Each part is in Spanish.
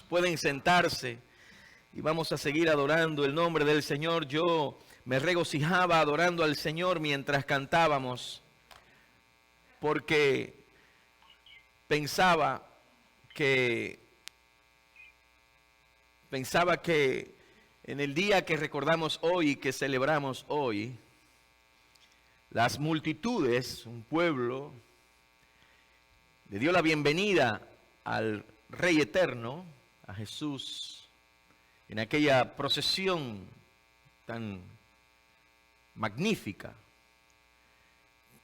Pueden sentarse y vamos a seguir adorando el nombre del Señor. Yo me regocijaba adorando al Señor mientras cantábamos, porque pensaba que en el día que recordamos hoy y que celebramos hoy, las multitudes, un pueblo, le dio la bienvenida al Rey Eterno, a Jesús, en aquella procesión tan magnífica,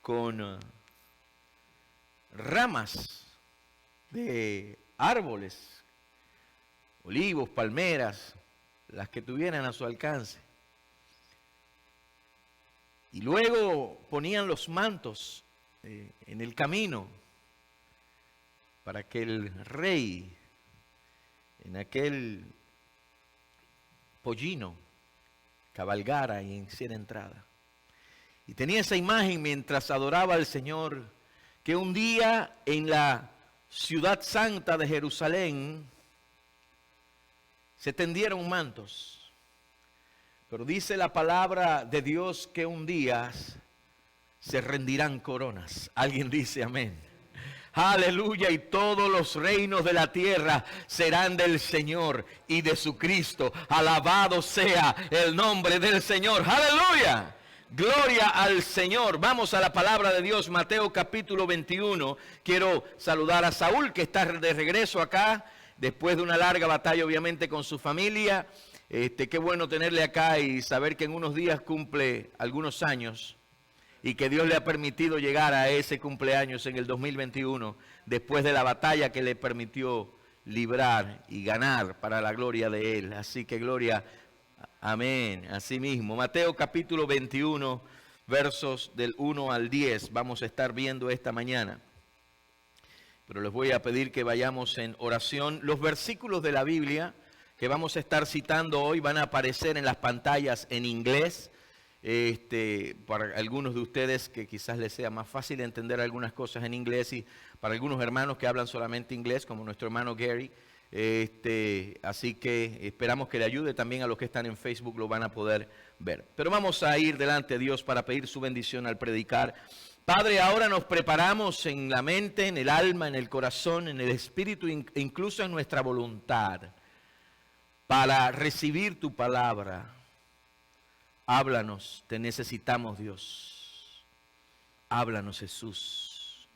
con ramas de árboles, olivos, palmeras, las que tuvieran a su alcance. Y luego ponían los mantos en el camino para que el rey, en aquel pollino, cabalgara y hiciera entrada. Y tenía esa imagen mientras adoraba al Señor, que un día en la ciudad santa de Jerusalén se tendieron mantos. Pero dice la palabra de Dios que un día se rendirán coronas. Alguien dice amén. Aleluya, y todos los reinos de la tierra serán del Señor y de su Cristo. Alabado sea el nombre del Señor. Aleluya. Gloria al Señor. Vamos a la palabra de Dios, Mateo capítulo 21. Quiero saludar a Saúl, que está de regreso acá, después de una larga batalla obviamente con su familia. Qué bueno tenerle acá y saber que en unos días cumple algunos años y que Dios le ha permitido llegar a ese cumpleaños en el 2021, después de la batalla que le permitió librar y ganar para la gloria de Él. Así que gloria, amén, así mismo. Mateo capítulo 21, versos del 1 al 10, vamos a estar viendo esta mañana. Pero les voy a pedir que vayamos en oración. Los versículos de la Biblia que vamos a estar citando hoy van a aparecer en las pantallas en inglés. Para algunos de ustedes que quizás les sea más fácil entender algunas cosas en inglés, y para algunos hermanos que hablan solamente inglés, como nuestro hermano Gary. Así que esperamos que le ayude. También a los que están en Facebook lo van a poder ver. Pero vamos a ir delante de Dios para pedir su bendición al predicar. Padre, ahora nos preparamos en la mente, en el alma, en el corazón, en el espíritu, incluso en nuestra voluntad, para recibir tu palabra. Háblanos, te necesitamos, Dios. Háblanos, Jesús.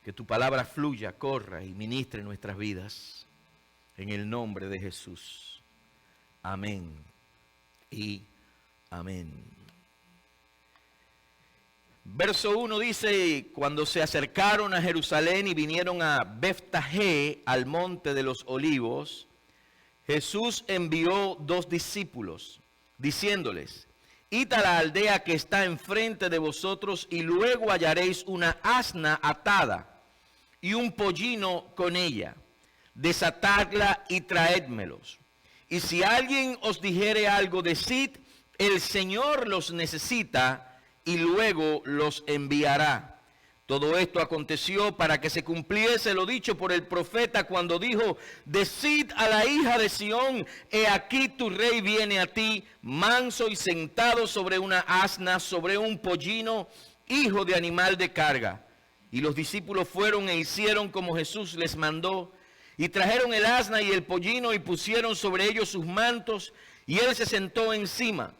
Que tu palabra fluya, corra y ministre en nuestras vidas. En el nombre de Jesús. Amén y amén. Verso 1 dice: cuando se acercaron a Jerusalén y vinieron a Betfagé, al monte de los olivos, Jesús envió 2 discípulos, diciéndoles: id a la aldea que está enfrente de vosotros, y luego hallaréis una asna atada y un pollino con ella. Desatadla y traédmelos. Y si alguien os dijere algo, decid: el Señor los necesita, y luego los enviará. Todo esto aconteció para que se cumpliese lo dicho por el profeta, cuando dijo: decid a la hija de Sión, he aquí tu rey viene a ti, manso y sentado sobre una asna, sobre un pollino, hijo de animal de carga. Y los discípulos fueron e hicieron como Jesús les mandó, y trajeron el asna y el pollino, y pusieron sobre ellos sus mantos, y él se sentó encima.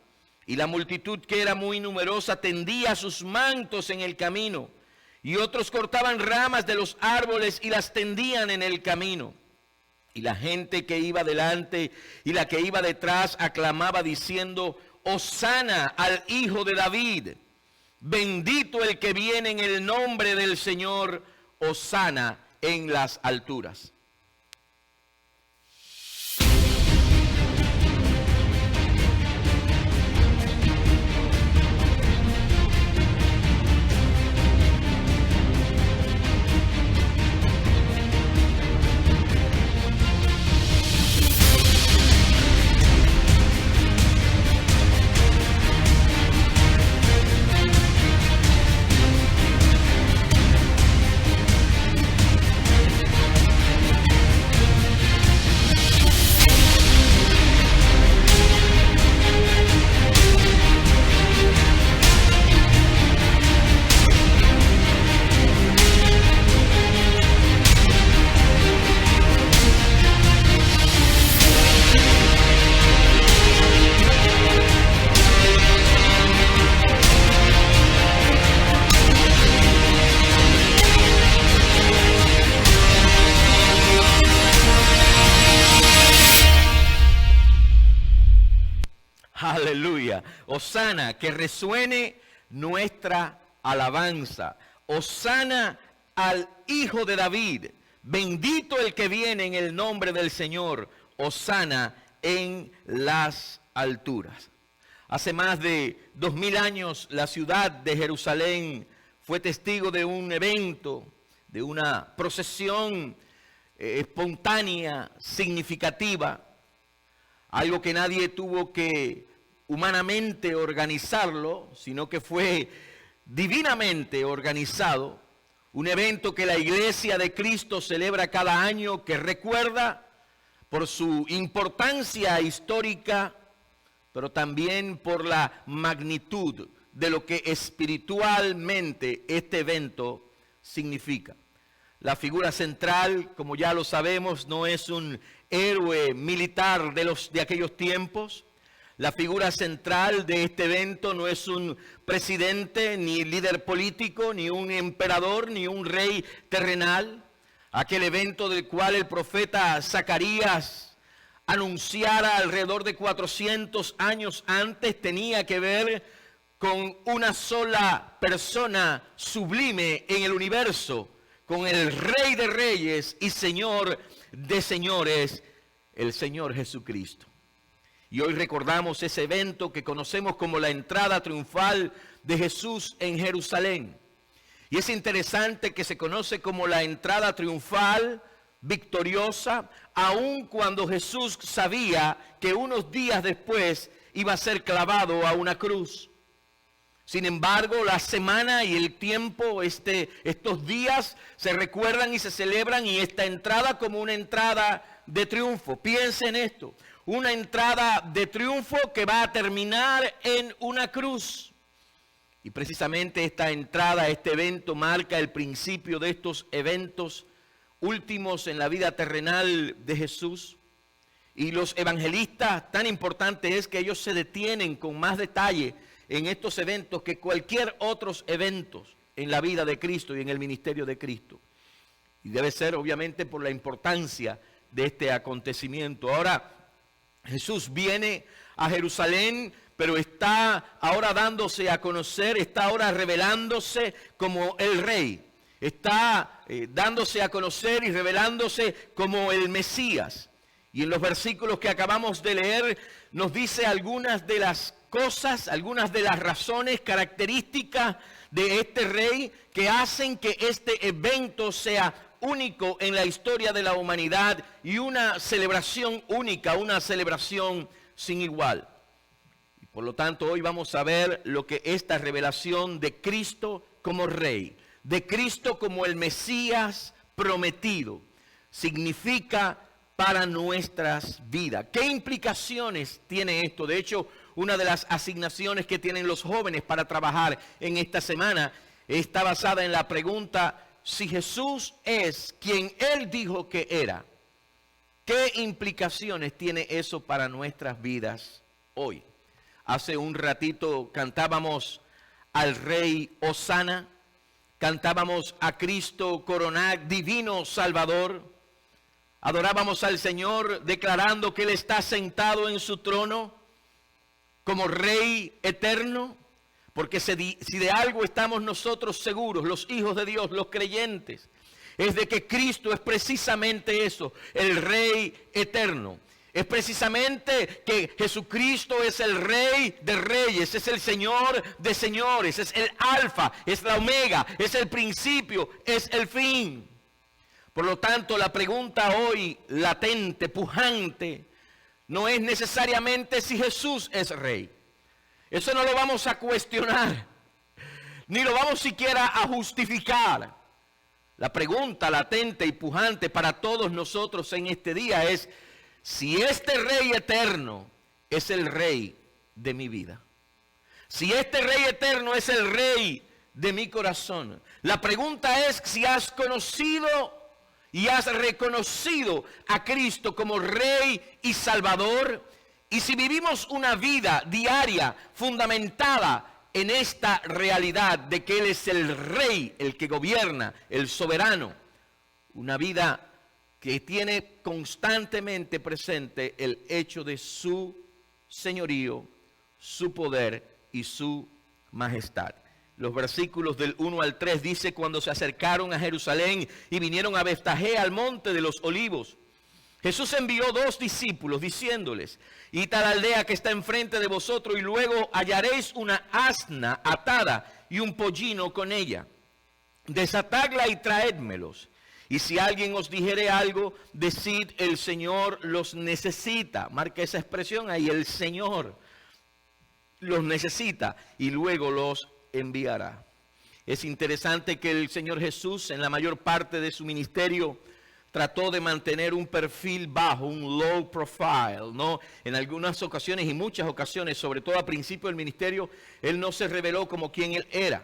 Y la multitud, que era muy numerosa, tendía sus mantos en el camino. Y otros cortaban ramas de los árboles y las tendían en el camino. Y la gente que iba delante y la que iba detrás aclamaba diciendo: Hosana al Hijo de David. Bendito el que viene en el nombre del Señor. Hosana en las alturas. aleluya. Hosana, que resuene nuestra alabanza. Hosana al Hijo de David. Bendito el que viene en el nombre del Señor. Hosana en las alturas. Hace más de 2000 años la ciudad de Jerusalén fue testigo de un evento, de una procesión espontánea, significativa, algo que nadie tuvo que humanamente organizarlo, sino que fue divinamente organizado, un evento que la Iglesia de Cristo celebra cada año, que recuerda por su importancia histórica, pero también por la magnitud de lo que espiritualmente este evento significa. La figura central, como ya lo sabemos, no es un héroe militar de aquellos tiempos. La figura central de este evento no es un presidente, ni líder político, ni un emperador, ni un rey terrenal. Aquel evento del cual el profeta Zacarías anunciara alrededor de 400 años antes tenía que ver con una sola persona sublime en el universo, con el Rey de Reyes y Señor de Señores, el Señor Jesucristo. Y hoy recordamos ese evento que conocemos como la entrada triunfal de Jesús en Jerusalén. Y es interesante que se conoce como la entrada triunfal, victoriosa, aun cuando Jesús sabía que unos días después iba a ser clavado a una cruz. Sin embargo, la semana y el tiempo, estos días se recuerdan y se celebran, y esta entrada como una entrada de triunfo. Piensen en esto, una entrada de triunfo que va a terminar en una cruz. Y precisamente esta entrada, este evento marca el principio de estos eventos últimos en la vida terrenal de Jesús. Y los evangelistas, tan importante es que ellos se detienen con más detalle en estos eventos que cualquier otros eventos en la vida de Cristo y en el ministerio de Cristo. Y debe ser obviamente por la importancia de este acontecimiento. Ahora Jesús viene a Jerusalén, pero está ahora dándose a conocer, está ahora revelándose como el Rey. Está dándose a conocer y revelándose como el Mesías. Y en los versículos que acabamos de leer nos dice algunas de las cosas, algunas de las razones, características de este rey que hacen que este evento sea único en la historia de la humanidad y una celebración única, una celebración sin igual. Y por lo tanto, hoy vamos a ver lo que esta revelación de Cristo como rey, de Cristo como el Mesías prometido, significa para nuestras vidas. ¿Qué implicaciones tiene esto? De hecho, una de las asignaciones que tienen los jóvenes para trabajar en esta semana está basada en la pregunta: si Jesús es quien Él dijo que era, ¿qué implicaciones tiene eso para nuestras vidas hoy? Hace un ratito cantábamos al Rey Hosana, cantábamos a Cristo coronar, divino Salvador. Adorábamos al Señor declarando que Él está sentado en su trono como Rey eterno, porque si de algo estamos nosotros seguros, los hijos de Dios, los creyentes, es de que Cristo es precisamente eso, el Rey eterno. Es precisamente que Jesucristo es el Rey de Reyes, es el Señor de Señores, es el Alfa, es la Omega, es el principio, es el fin. Por lo tanto, la pregunta hoy latente, pujante, no es necesariamente si Jesús es Rey. Eso no lo vamos a cuestionar, ni lo vamos siquiera a justificar. La pregunta latente y pujante para todos nosotros en este día es si este Rey eterno es el Rey de mi vida. Si este Rey eterno es el Rey de mi corazón. La pregunta es si has conocido y has reconocido a Cristo como Rey y Salvador, y si vivimos una vida diaria fundamentada en esta realidad de que Él es el Rey, el que gobierna, el soberano, una vida que tiene constantemente presente el hecho de su señorío, su poder y su majestad. Los versículos del 1 al 3 dice: cuando se acercaron a Jerusalén y vinieron a Betfagé, al monte de los olivos, Jesús envió 2 discípulos diciéndoles: id a la aldea que está enfrente de vosotros y luego hallaréis una asna atada y un pollino con ella. Desatadla y traédmelos. Y si alguien os dijere algo, decid: el Señor los necesita. Marca esa expresión ahí, el Señor los necesita y luego los enviará. Es interesante que el Señor Jesús en la mayor parte de su ministerio trató de mantener un perfil bajo, un low profile, ¿no? En algunas ocasiones y muchas ocasiones, sobre todo al principio del ministerio, Él no se reveló como quien Él era.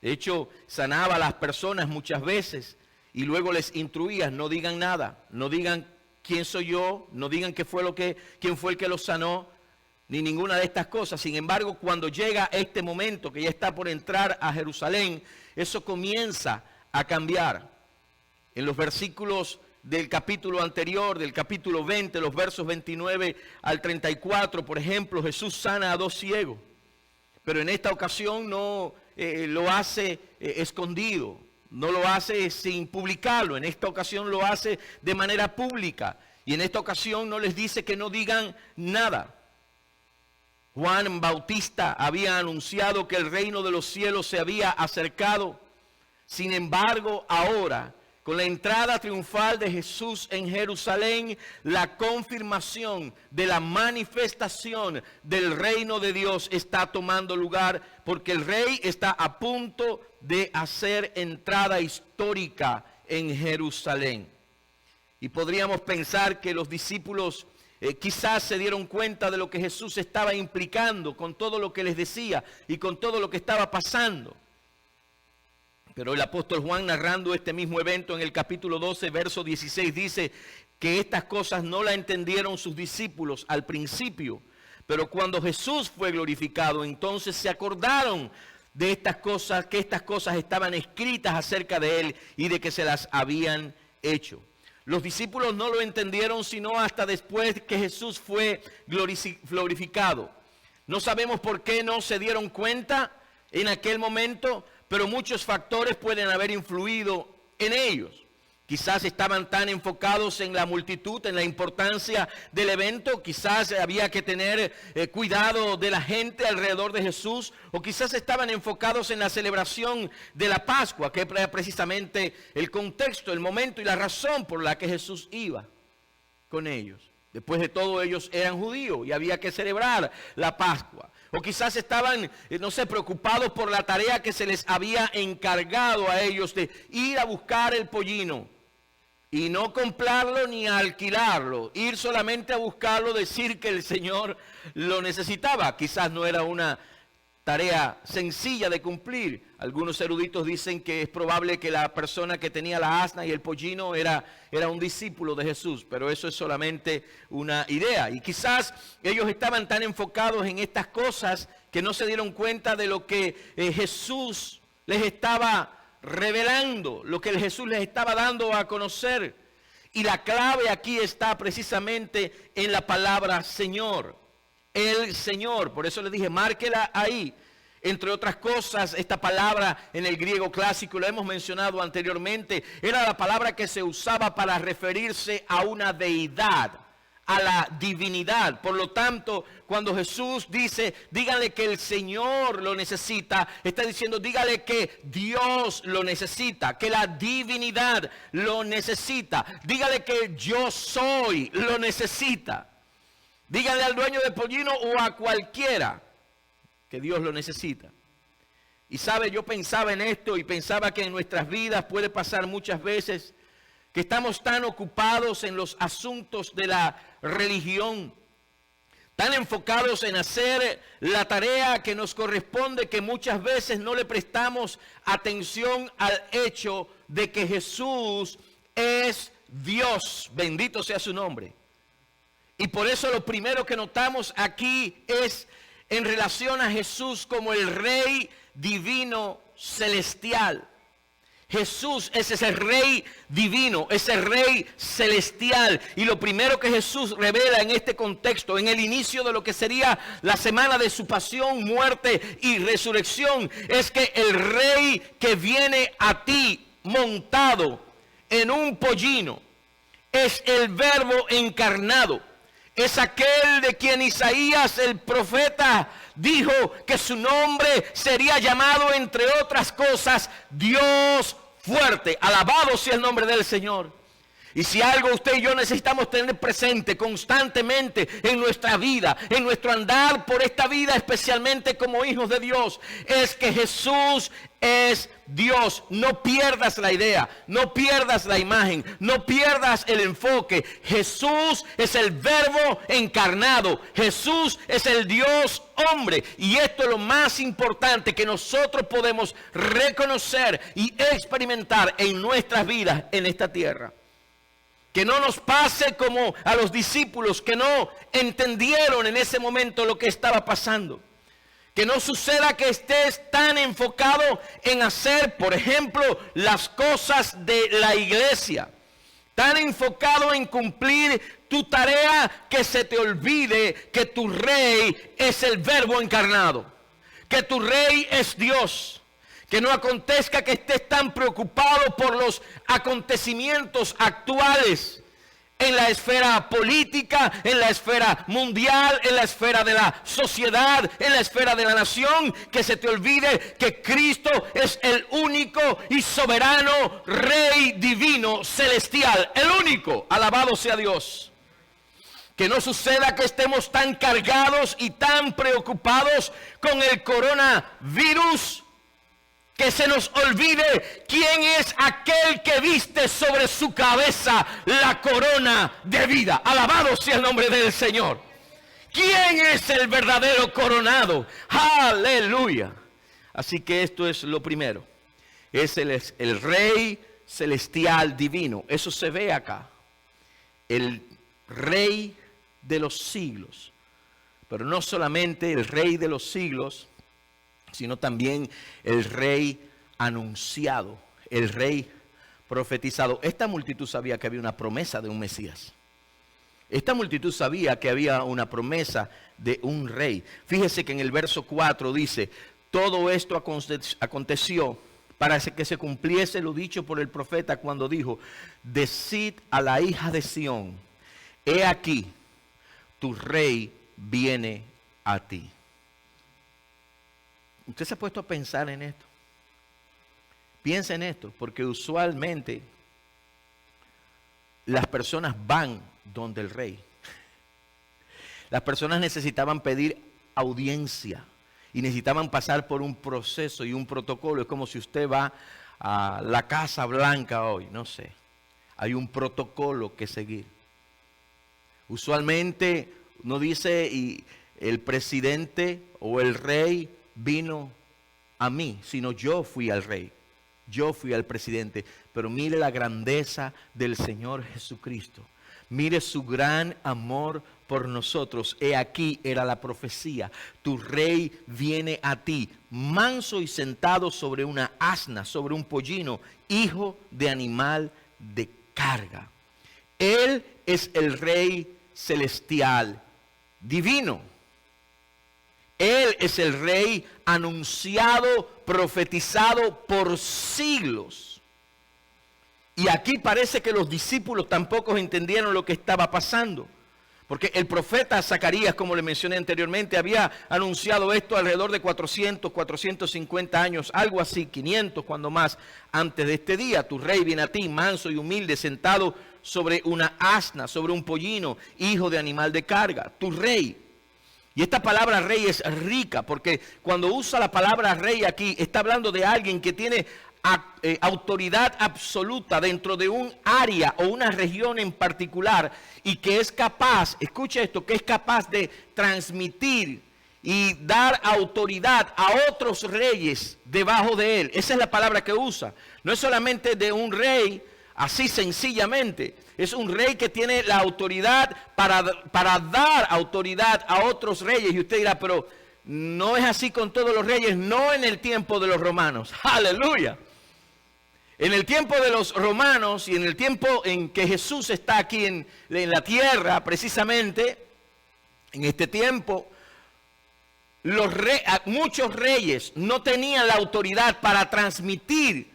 De hecho, sanaba a las personas muchas veces y luego les instruía: no digan nada, no digan quién soy yo, no digan quién fue el que los sanó, ni ninguna de estas cosas. Sin embargo, cuando llega este momento que ya está por entrar a Jerusalén, eso comienza a cambiar. En los versículos del capítulo anterior, del capítulo 20, los versos 29 al 34, por ejemplo, Jesús sana a 2 ciegos. Pero en esta ocasión no lo hace escondido, no lo hace sin publicarlo. En esta ocasión lo hace de manera pública. Y en esta ocasión no les dice que no digan nada. Juan Bautista había anunciado que el reino de los cielos se había acercado. Sin embargo, ahora, con la entrada triunfal de Jesús en Jerusalén, la confirmación de la manifestación del reino de Dios está tomando lugar, porque el rey está a punto de hacer entrada histórica en Jerusalén. Y podríamos pensar que los discípulos quizás se dieron cuenta de lo que Jesús estaba implicando con todo lo que les decía y con todo lo que estaba pasando. Pero el apóstol Juan, narrando este mismo evento en el capítulo 12, verso 16, dice que estas cosas no las entendieron sus discípulos al principio, pero cuando Jesús fue glorificado, entonces se acordaron de estas cosas, que estas cosas estaban escritas acerca de él y de que se las habían hecho. Los discípulos no lo entendieron sino hasta después que Jesús fue glorificado. No sabemos por qué no se dieron cuenta en aquel momento, pero muchos factores pueden haber influido en ellos. Quizás estaban tan enfocados en la multitud, en la importancia del evento. Quizás había que tener cuidado de la gente alrededor de Jesús. O quizás estaban enfocados en la celebración de la Pascua, que era precisamente el contexto, el momento y la razón por la que Jesús iba con ellos. Después de todo, ellos eran judíos y había que celebrar la Pascua. O quizás estaban, preocupados por la tarea que se les había encargado a ellos de ir a buscar el pollino y no comprarlo ni alquilarlo, ir solamente a buscarlo, decir que el Señor lo necesitaba. Quizás no era una tarea sencilla de cumplir. Algunos eruditos dicen que es probable que la persona que tenía la asna y el pollino era un discípulo de Jesús, pero eso es solamente una idea. Y quizás ellos estaban tan enfocados en estas cosas que no se dieron cuenta de lo que Jesús les estaba revelando, lo que Jesús les estaba dando a conocer. Y la clave aquí está precisamente en la palabra Señor. El Señor, por eso les dije, márquela ahí. Entre otras cosas, esta palabra en el griego clásico, lo hemos mencionado anteriormente, era la palabra que se usaba para referirse a una deidad, a la divinidad. Por lo tanto, cuando Jesús dice, díganle que el Señor lo necesita, está diciendo, díganle que Dios lo necesita, que la divinidad lo necesita. Díganle que yo soy, lo necesita. Díganle al dueño del pollino o a cualquiera que Dios lo necesita. Y sabe, yo pensaba en esto y pensaba que en nuestras vidas puede pasar muchas veces que estamos tan ocupados en los asuntos de la religión, tan enfocados en hacer la tarea que nos corresponde, que muchas veces no le prestamos atención al hecho de que Jesús es Dios. Bendito sea su nombre. Y por eso lo primero que notamos aquí es en relación a Jesús como el Rey divino celestial. Jesús es ese rey divino, ese rey celestial. Y lo primero que Jesús revela en este contexto, en el inicio de lo que sería la semana de su pasión, muerte y resurrección, es que el rey que viene a ti montado en un pollino es el Verbo encarnado. Es aquel de quien Isaías el profeta dijo que su nombre sería llamado, entre otras cosas, Dios fuerte. Alabado sea el nombre del Señor. Y si algo usted y yo necesitamos tener presente constantemente en nuestra vida, en nuestro andar por esta vida, especialmente como hijos de Dios, es que Jesús es Dios. No pierdas la idea, no pierdas la imagen, no pierdas el enfoque. Jesús es el Verbo encarnado. Jesús es el Dios hombre. Y esto es lo más importante que nosotros podemos reconocer y experimentar en nuestras vidas en esta tierra. Que no nos pase como a los discípulos que no entendieron en ese momento lo que estaba pasando. Que no suceda que estés tan enfocado en hacer, por ejemplo, las cosas de la iglesia. Tan enfocado en cumplir tu tarea que se te olvide que tu rey es el Verbo encarnado. Que tu rey es Dios. Que no acontezca que estés tan preocupado por los acontecimientos actuales en la esfera política, en la esfera mundial, en la esfera de la sociedad, en la esfera de la nación, que se te olvide que Cristo es el único y soberano Rey divino celestial, el único. Alabado sea Dios. Que no suceda que estemos tan cargados y tan preocupados con el coronavirus, que se nos olvide quién es aquel que viste sobre su cabeza la corona de vida. Alabado sea el nombre del Señor. ¿Quién es el verdadero coronado? Aleluya. Así que esto es lo primero. Es el Rey celestial divino. Eso se ve acá. El Rey de los siglos. Pero no solamente el Rey de los siglos, sino también el Rey anunciado, el Rey profetizado. Esta multitud sabía que había una promesa de un Mesías. Esta multitud sabía que había una promesa de un rey. Fíjese que en el verso 4 dice, todo esto aconteció para que se cumpliese lo dicho por el profeta cuando dijo, decid a la hija de Sión, he aquí, tu rey viene a ti. ¿Usted se ha puesto a pensar en esto? Piensa en esto, porque usualmente las personas van donde el rey. Las personas necesitaban pedir audiencia y necesitaban pasar por un proceso y un protocolo. Es como si usted va a la Casa Blanca hoy, no sé. Hay un protocolo que seguir. Usualmente no dice y el presidente o el rey vino a mí, sino yo fui al rey, yo fui al presidente. Pero mire la grandeza del Señor Jesucristo, mire su gran amor por nosotros. He aquí era la profecía, tu rey viene a ti, manso y sentado sobre una asna, sobre un pollino, hijo de animal de carga. Él es el Rey celestial divino. Él es el Rey anunciado, profetizado por siglos. Y aquí parece que los discípulos tampoco entendieron lo que estaba pasando. Porque el profeta Zacarías, como le mencioné anteriormente, había anunciado esto alrededor de 400, 450 años, algo así, 500 cuando más, antes de este día. Tu rey viene a ti, manso y humilde, sentado sobre una asna, sobre un pollino, hijo de animal de carga. Tu rey. Y esta palabra rey es rica, porque cuando usa la palabra rey aquí, está hablando de alguien que tiene autoridad absoluta dentro de un área o una región en particular, y que es capaz, escuche esto, que es capaz de transmitir y dar autoridad a otros reyes debajo de él. Esa es la palabra que usa. No es solamente de un rey así sencillamente. Es un rey que tiene la autoridad para dar autoridad a otros reyes. Y usted dirá, pero no es así con todos los reyes, no en el tiempo de los romanos. Aleluya. En el tiempo de los romanos y en el tiempo en que Jesús está aquí en la tierra, precisamente, en este tiempo, muchos reyes no tenían la autoridad para transmitir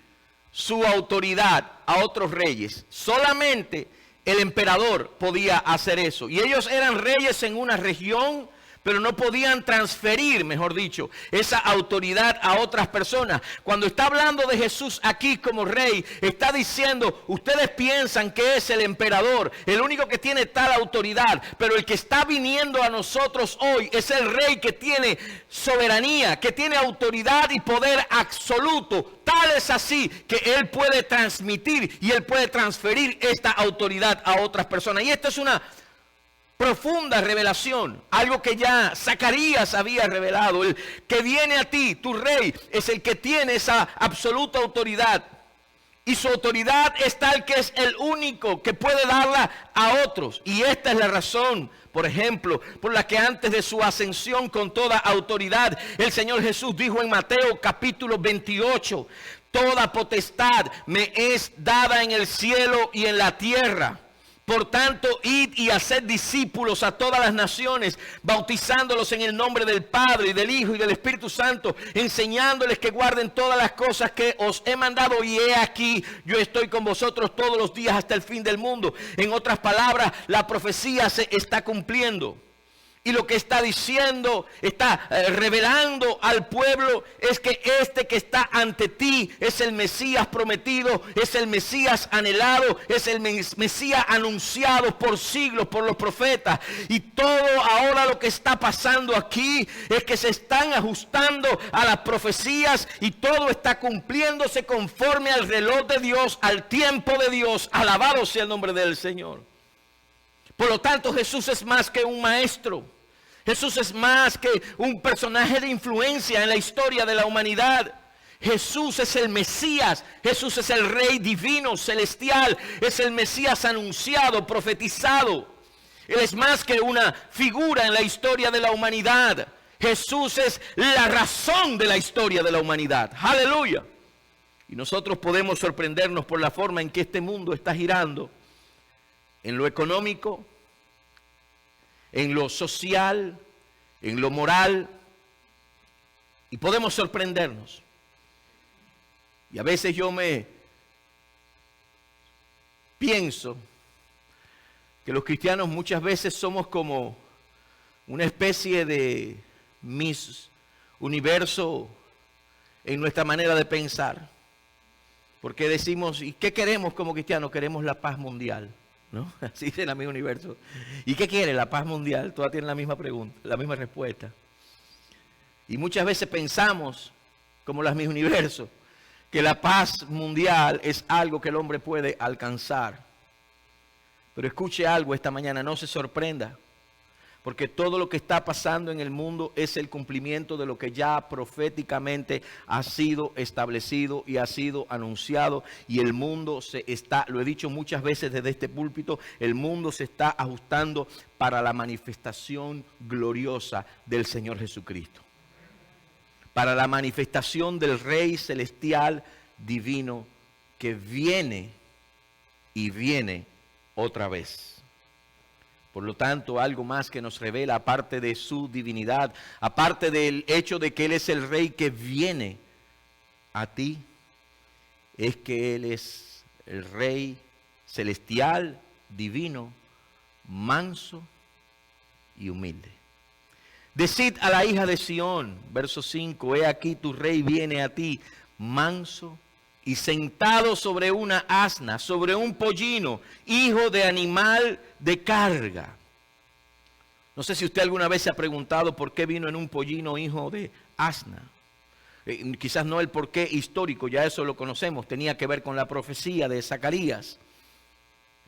su autoridad a otros reyes. Solamente el emperador podía hacer eso. Y ellos eran reyes en una región, pero no podían transferir, mejor dicho, esa autoridad a otras personas. Cuando está hablando de Jesús aquí como rey, está diciendo, ustedes piensan que es el emperador, el único que tiene tal autoridad, pero el que está viniendo a nosotros hoy es el rey que tiene soberanía, que tiene autoridad y poder absoluto. Tal es así que él puede transmitir y él puede transferir esta autoridad a otras personas. Y esta es una profunda revelación, algo que ya Zacarías había revelado. El que viene a ti, tu rey, es el que tiene esa absoluta autoridad. Y su autoridad es tal que es el único que puede darla a otros. Y esta es la razón, por ejemplo, por la que antes de su ascensión con toda autoridad, el Señor Jesús dijo en Mateo capítulo 28, toda potestad me es dada en el cielo y en la tierra. Por tanto, id y haced discípulos a todas las naciones, bautizándolos en el nombre del Padre, y del Hijo, y del Espíritu Santo, enseñándoles que guarden todas las cosas que os he mandado, y he aquí, yo estoy con vosotros todos los días hasta el fin del mundo. En otras palabras, la profecía se está cumpliendo. Y lo que está diciendo, está revelando al pueblo es que este que está ante ti es el Mesías prometido, es el Mesías anhelado, es el Mesías anunciado por siglos por los profetas. Y todo ahora lo que está pasando aquí es que se están ajustando a las profecías y todo está cumpliéndose conforme al reloj de Dios, al tiempo de Dios. Alabado sea el nombre del Señor. Por lo tanto, Jesús es más que un maestro. Jesús es más que un personaje de influencia en la historia de la humanidad. Jesús es el Mesías. Jesús es el Rey divino, celestial. Es el Mesías anunciado, profetizado. Él es más que una figura en la historia de la humanidad. Jesús es la razón de la historia de la humanidad. Aleluya. Y nosotros podemos sorprendernos por la forma en que este mundo está girando. En lo económico, en lo social, en lo moral, y podemos sorprendernos. Y a veces yo me pienso que los cristianos muchas veces somos como una especie de Miss Universo en nuestra manera de pensar. Porque decimos, ¿y qué queremos como cristianos? Queremos la paz mundial, ¿no? Así dice la misma universo. ¿Y qué quiere la paz mundial? Todas tienen la misma pregunta, la misma respuesta. Y muchas veces pensamos, como las mismas universos, que la paz mundial es algo que el hombre puede alcanzar. Pero escuche algo esta mañana, no se sorprenda, porque todo lo que está pasando en el mundo es el cumplimiento de lo que ya proféticamente ha sido establecido y ha sido anunciado. Y el mundo se está, lo he dicho muchas veces desde este púlpito, el mundo se está ajustando para la manifestación gloriosa del Señor Jesucristo. Para la manifestación del Rey celestial divino que viene y viene otra vez. Por lo tanto, algo más que nos revela, aparte de su divinidad, aparte del hecho de que Él es el Rey que viene a ti, es que Él es el Rey celestial, divino, manso y humilde. Decid a la hija de Sión, verso 5, he aquí tu Rey viene a ti, manso y sentado sobre una asna, sobre un pollino, hijo de animal de carga. No sé si usted alguna vez se ha preguntado por qué vino en un pollino hijo de asna. Quizás no el porqué histórico, ya eso lo conocemos, tenía que ver con la profecía de Zacarías.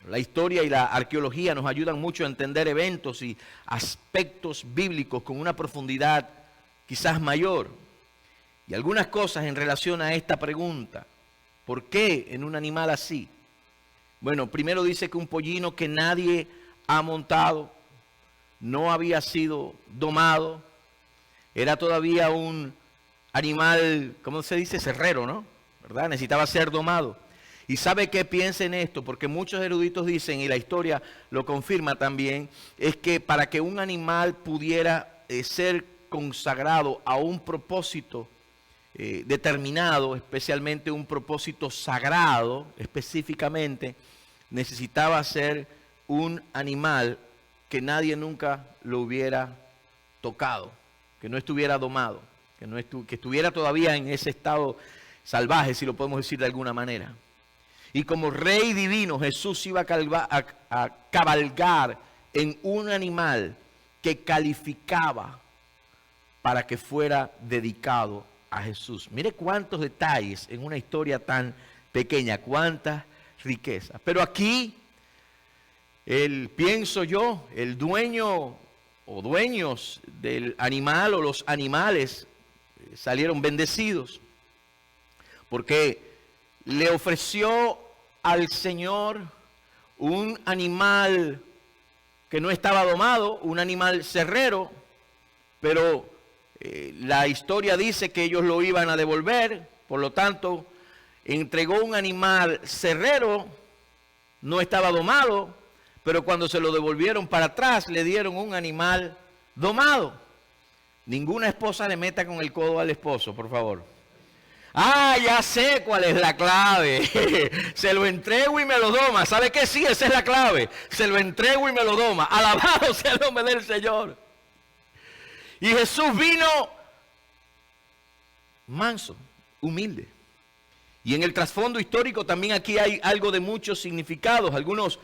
La historia y la arqueología nos ayudan mucho a entender eventos y aspectos bíblicos con una profundidad quizás mayor. Y algunas cosas en relación a esta pregunta. ¿Por qué en un animal así? Bueno, primero dice que un pollino que nadie ha montado, no había sido domado, era todavía un animal, ¿cómo se dice? Cerrero, ¿no? ¿Verdad? Necesitaba ser domado. Y sabe qué piensa en esto, porque muchos eruditos dicen, y la historia lo confirma también, es que para que un animal pudiera ser consagrado a un propósito determinado, especialmente un propósito sagrado, específicamente, necesitaba ser un animal que nadie nunca lo hubiera tocado, que no estuviera domado, que estuviera todavía en ese estado salvaje, si lo podemos decir de alguna manera. Y como rey divino, Jesús iba a cabalgar en un animal que calificaba para que fuera dedicado a Jesús. Mire cuántos detalles en una historia tan pequeña, cuántas riquezas. Pero aquí, pienso yo, el dueño o dueños del animal o los animales salieron bendecidos, porque le ofreció al Señor un animal que no estaba domado, un animal cerrero, pero la historia dice que ellos lo iban a devolver, por lo tanto, entregó un animal cerrero, no estaba domado, pero cuando se lo devolvieron para atrás, le dieron un animal domado. Ninguna esposa le meta con el codo al esposo, por favor. Ah, ya sé cuál es la clave. Se lo entrego y me lo doma. ¿Sabe qué? Sí, esa es la clave. Se lo entrego y me lo doma. Alabado sea el nombre del Señor. Y Jesús vino manso, humilde. Y en el trasfondo histórico también aquí hay algo de muchos significados. Algunos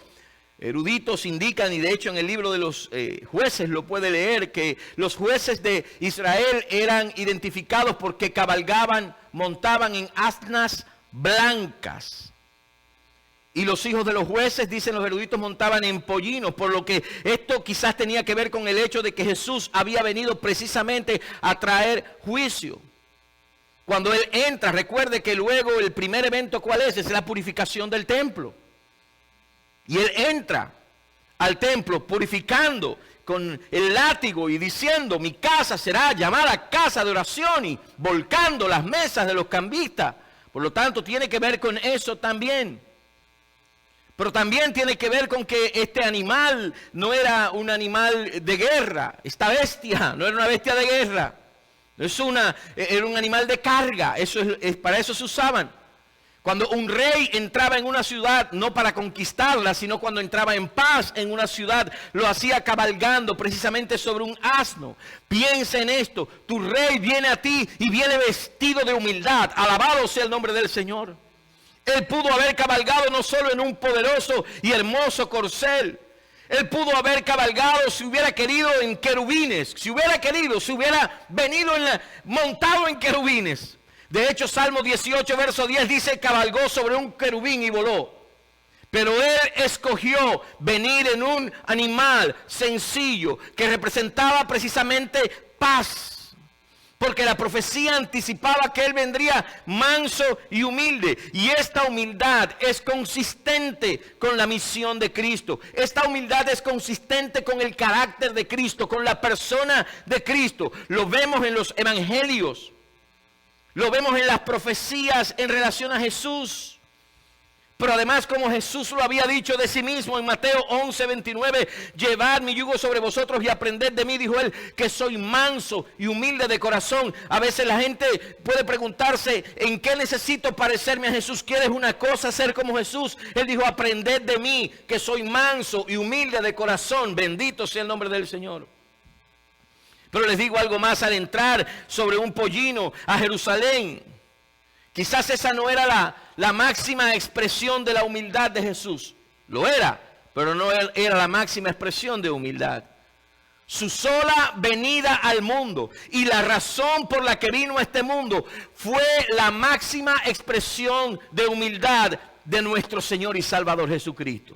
eruditos indican, y de hecho en el libro de los jueces lo puede leer, que los jueces de Israel eran identificados porque cabalgaban, montaban en asnas blancas. Y los hijos de los jueces, dicen los eruditos, montaban en pollinos, por lo que esto quizás tenía que ver con el hecho de que Jesús había venido precisamente a traer juicio. Cuando Él entra, recuerde que luego el primer evento, ¿cuál es? Es la purificación del templo. Y Él entra al templo purificando con el látigo y diciendo, mi casa será llamada casa de oración, y volcando las mesas de los cambistas. Por lo tanto, tiene que ver con eso también. Pero también tiene que ver con que este animal no era un animal de guerra. Esta bestia no era una bestia de guerra. Era un animal de carga. Para eso se usaban. Cuando un rey entraba en una ciudad, no para conquistarla, sino cuando entraba en paz en una ciudad, lo hacía cabalgando precisamente sobre un asno. Piensa en esto, tu rey viene a ti y viene vestido de humildad. Alabado sea el nombre del Señor. Él pudo haber cabalgado no solo en un poderoso y hermoso corcel. Él pudo haber cabalgado, si hubiera querido, en querubines. Si hubiera querido, si hubiera venido montado en querubines. De hecho, Salmo 18, verso 10 dice, cabalgó sobre un querubín y voló. Pero Él escogió venir en un animal sencillo que representaba precisamente paz. Porque la profecía anticipaba que Él vendría manso y humilde. Y esta humildad es consistente con la misión de Cristo. Esta humildad es consistente con el carácter de Cristo, con la persona de Cristo. Lo vemos en los evangelios. Lo vemos en las profecías en relación a Jesús. Pero además, como Jesús lo había dicho de sí mismo en Mateo 11, 29, llevad mi yugo sobre vosotros y aprended de mí, dijo Él, que soy manso y humilde de corazón. A veces la gente puede preguntarse, ¿en qué necesito parecerme a Jesús? ¿Quieres una cosa, ser como Jesús? Él dijo, aprended de mí, que soy manso y humilde de corazón. Bendito sea el nombre del Señor. Pero les digo algo más, al entrar sobre un pollino a Jerusalén, quizás esa no era la máxima expresión de la humildad de Jesús. Lo era, pero no era la máxima expresión de humildad. Su sola venida al mundo y la razón por la que vino a este mundo fue la máxima expresión de humildad de nuestro Señor y Salvador Jesucristo.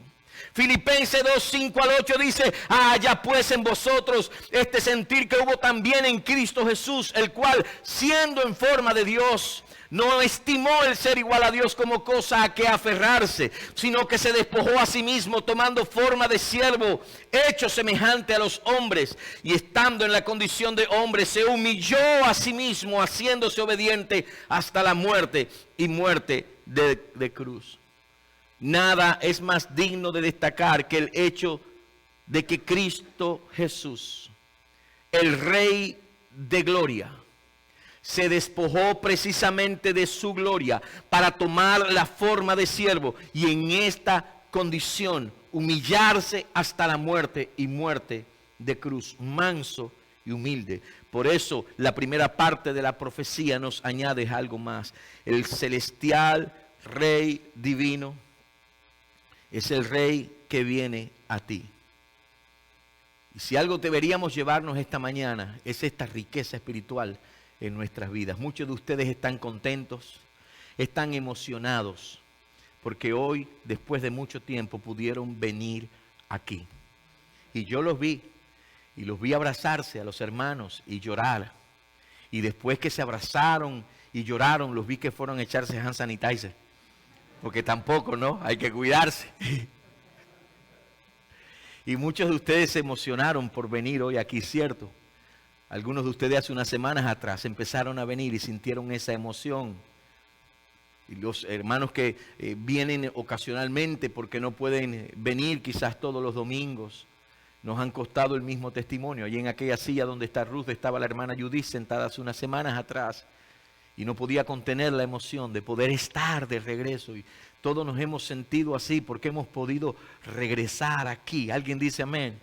Filipenses 2, 5 al 8 dice, haya pues en vosotros este sentir que hubo también en Cristo Jesús, el cual, siendo en forma de Dios, no estimó el ser igual a Dios como cosa a que aferrarse, sino que se despojó a sí mismo, tomando forma de siervo, hecho semejante a los hombres, y estando en la condición de hombre, se humilló a sí mismo, haciéndose obediente hasta la muerte y muerte de cruz. nada es más digno de destacar que el hecho de que Cristo Jesús, el Rey de gloria, se despojó precisamente de su gloria para tomar la forma de siervo y en esta condición humillarse hasta la muerte y muerte de cruz, manso y humilde. Por eso la primera parte de la profecía nos añade algo más. El celestial Rey divino es el Rey que viene a ti. Y si algo deberíamos llevarnos esta mañana es esta riqueza espiritual en nuestras vidas. Muchos de ustedes están contentos, están emocionados, porque hoy, después de mucho tiempo, pudieron venir aquí. Y yo los vi abrazarse a los hermanos y llorar. Y después que se abrazaron y lloraron, los vi que fueron a echarse hand sanitizer. Porque tampoco, ¿no? Hay que cuidarse. Y muchos de ustedes se emocionaron por venir hoy aquí, ¿cierto? Algunos de ustedes hace unas semanas atrás empezaron a venir y sintieron esa emoción. Y los hermanos que vienen ocasionalmente porque no pueden venir quizás todos los domingos, nos han costado el mismo testimonio. Allí en aquella silla donde está Ruth estaba la hermana Judith sentada hace unas semanas atrás y no podía contener la emoción de poder estar de regreso. Y todos nos hemos sentido así porque hemos podido regresar aquí. ¿Alguien dice amén?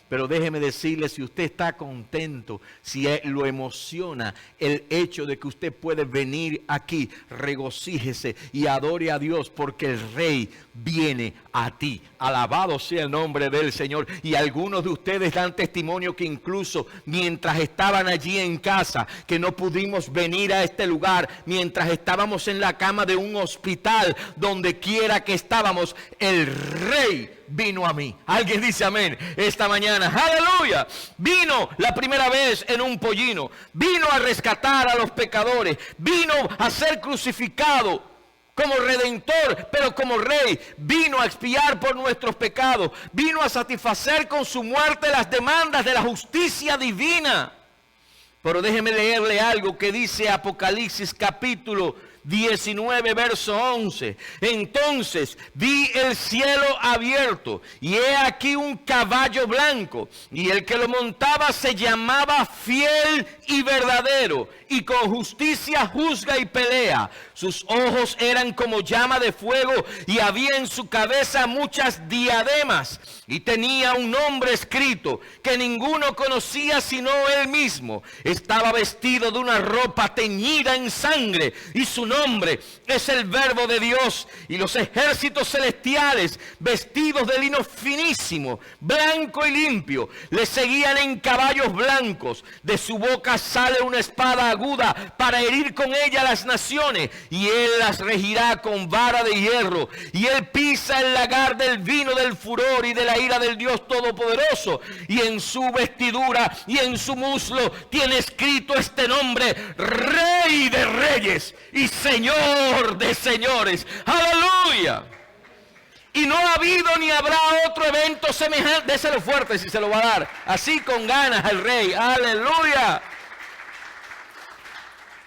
Pero déjeme decirle, si usted está contento, si lo emociona el hecho de que usted puede venir aquí, regocíjese y adore a Dios porque el Rey viene a ti. Alabado sea el nombre del Señor. Y algunos de ustedes dan testimonio que incluso mientras estaban allí en casa, que no pudimos venir a este lugar, mientras estábamos en la cama de un hospital, donde quiera que estábamos, el Rey vino a mí. Alguien dice amén esta mañana. Aleluya. Vino la primera vez en un pollino. Vino a rescatar a los pecadores. Vino a ser crucificado como redentor, pero como Rey. Vino a expiar por nuestros pecados. Vino a satisfacer con su muerte las demandas de la justicia divina. Pero déjeme leerle algo que dice Apocalipsis capítulo 19, verso 11. Entonces vi el cielo abierto y he aquí un caballo blanco, y el que lo montaba se llamaba Fiel y Verdadero, y con justicia juzga y pelea. Sus ojos eran como llama de fuego, y había en su cabeza muchas diademas, y tenía un nombre escrito que ninguno conocía sino él mismo. Estaba vestido de una ropa teñida en sangre, y su nombre es el Verbo de Dios. Y los ejércitos celestiales, vestidos de lino finísimo, blanco y limpio, le seguían en caballos blancos. De su boca sale una espada aguda para herir con ella las naciones, y él las regirá con vara de hierro. Y él pisa el lagar del vino del furor y de la ira del Dios Todopoderoso. Y en su vestidura y en su muslo tiene escrito este nombre: Rey de Reyes y Señor de Señores. Aleluya. Y no ha habido ni habrá otro evento semejante. Déselo fuerte si se lo va a dar. Así con ganas al Rey. Aleluya.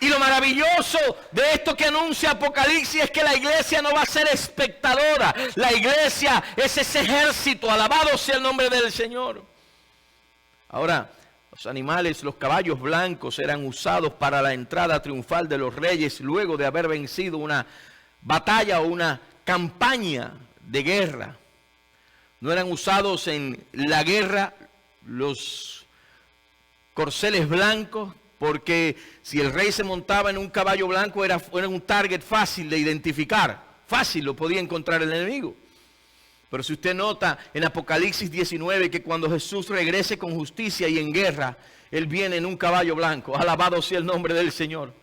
Y lo maravilloso de esto que anuncia Apocalipsis es que la iglesia no va a ser espectadora. La iglesia es ese ejército. Alabado sea el nombre del Señor. Ahora, los animales, los caballos blancos eran usados para la entrada triunfal de los reyes luego de haber vencido una batalla o una campaña de guerra. No eran usados en la guerra los corceles blancos, porque si el rey se montaba en un caballo blanco era un target fácil de identificar. Fácil lo podía encontrar el enemigo. Pero si usted nota en Apocalipsis 19 que cuando Jesús regrese con justicia y en guerra, Él viene en un caballo blanco. Alabado sea el nombre del Señor.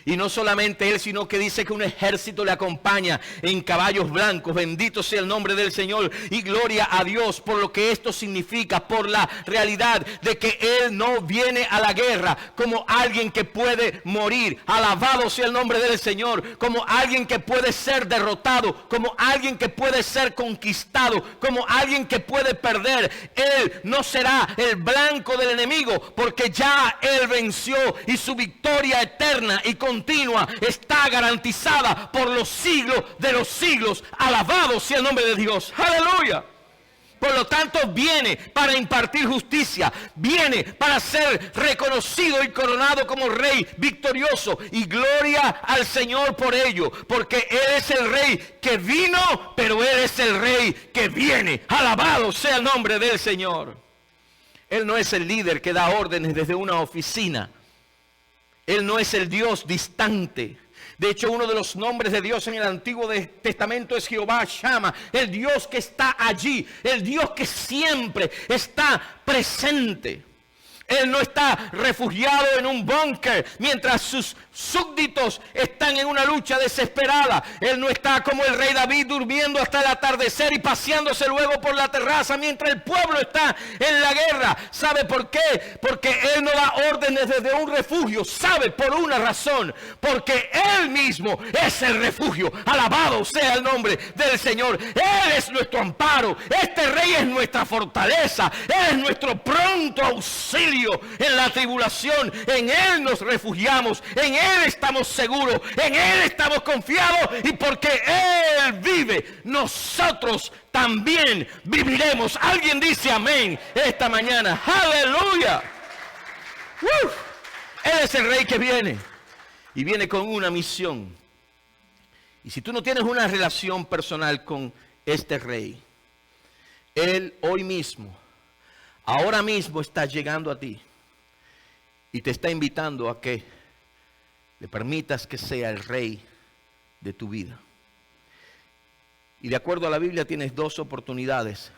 Y no solamente Él, sino que dice que un ejército le acompaña en caballos blancos. Bendito sea el nombre del Señor. Y gloria a Dios por lo que esto significa, por la realidad de que Él no viene a la guerra como alguien que puede morir. Alabado sea el nombre del Señor. Como alguien que puede ser derrotado, como alguien que puede ser conquistado, como alguien que puede perder. Él no será el blanco del enemigo, porque ya Él venció, y su victoria eterna y con continua está garantizada por los siglos de los siglos. Alabado sea el nombre de Dios. Aleluya. Por lo tanto, viene para impartir justicia, viene para ser reconocido y coronado como rey victorioso. Y gloria al Señor por ello, porque Él es el rey que vino, pero Él es el rey que viene. Alabado sea el nombre del Señor. Él no es el líder que da órdenes desde una oficina. Él no es el Dios distante. De hecho, uno de los nombres de Dios en el Antiguo Testamento es Jehová Shammah, el Dios que está allí, el Dios que siempre está presente. Él no está refugiado en un búnker mientras sus súbditos están en una lucha desesperada. Él no está como el rey David durmiendo hasta el atardecer y paseándose luego por la terraza mientras el pueblo está en la guerra. ¿Sabe por qué? Porque Él no da órdenes desde un refugio. ¿Sabe? Por una razón. Porque Él mismo es el refugio. Alabado sea el nombre del Señor. Él es nuestro amparo. Este rey es nuestra fortaleza. Él es nuestro pronto auxilio en la tribulación. En Él nos refugiamos, en Él estamos seguros, en Él estamos confiados, y porque Él vive, nosotros también viviremos. Alguien dice amén esta mañana. Aleluya. Él es el rey que viene, y viene con una misión. Y si tú no tienes una relación personal con este rey, Él hoy mismo, ahora mismo está llegando a ti y te está invitando a que le permitas que sea el rey de tu vida. Y de acuerdo a la Biblia tienes dos oportunidades,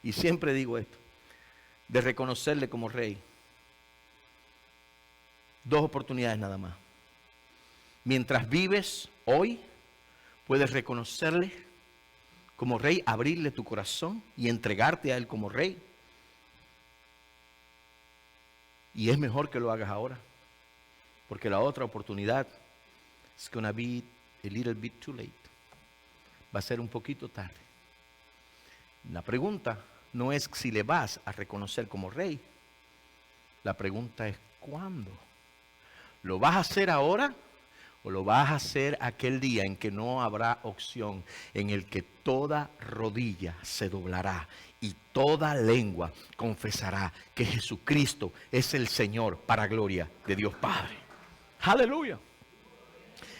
y siempre digo esto, de reconocerle como rey. Dos oportunidades nada más. Mientras vives hoy, puedes reconocerle como rey, abrirle tu corazón y entregarte a Él como rey. Y es mejor que lo hagas ahora, porque la otra oportunidad es gonna be a little bit too late. Va a ser un poquito tarde. La pregunta no es si le vas a reconocer como rey. La pregunta es ¿cuándo? ¿Lo vas a hacer ahora o lo vas a hacer aquel día en que no habrá opción, en el que toda rodilla se doblará y toda lengua confesará que Jesucristo es el Señor, para gloria de Dios Padre? Aleluya.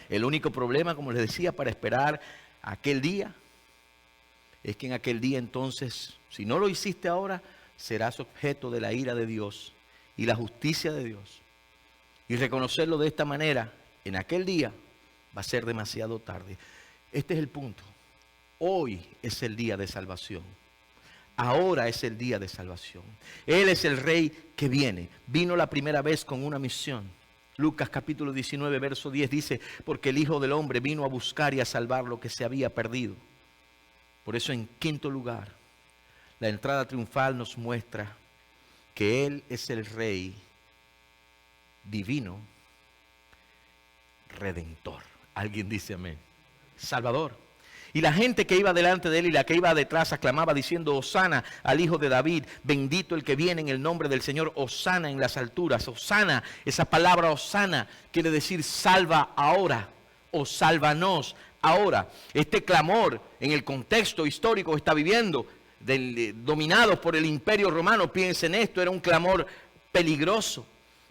El único problema, como les decía, para esperar aquel día, es que en aquel día entonces, si no lo hiciste ahora, serás objeto de la ira de Dios y la justicia de Dios. Y reconocerlo de esta manera, en aquel día, va a ser demasiado tarde. Este es el punto. Hoy es el día de salvación. Ahora es el día de salvación. Él es el rey que viene. Vino la primera vez con una misión. Lucas capítulo 19, verso 10 dice, porque el Hijo del Hombre vino a buscar y a salvar lo que se había perdido. Por eso, en quinto lugar, la entrada triunfal nos muestra que Él es el rey divino, redentor. Alguien dice amén. Salvador. Y la gente que iba delante de Él y la que iba detrás aclamaba diciendo, Hosana al Hijo de David, bendito el que viene en el nombre del Señor, Hosana en las alturas. Hosana, esa palabra Hosana quiere decir salva ahora o sálvanos ahora. Este clamor en el contexto histórico que está viviendo, dominados por el Imperio Romano, piensen esto, era un clamor peligroso,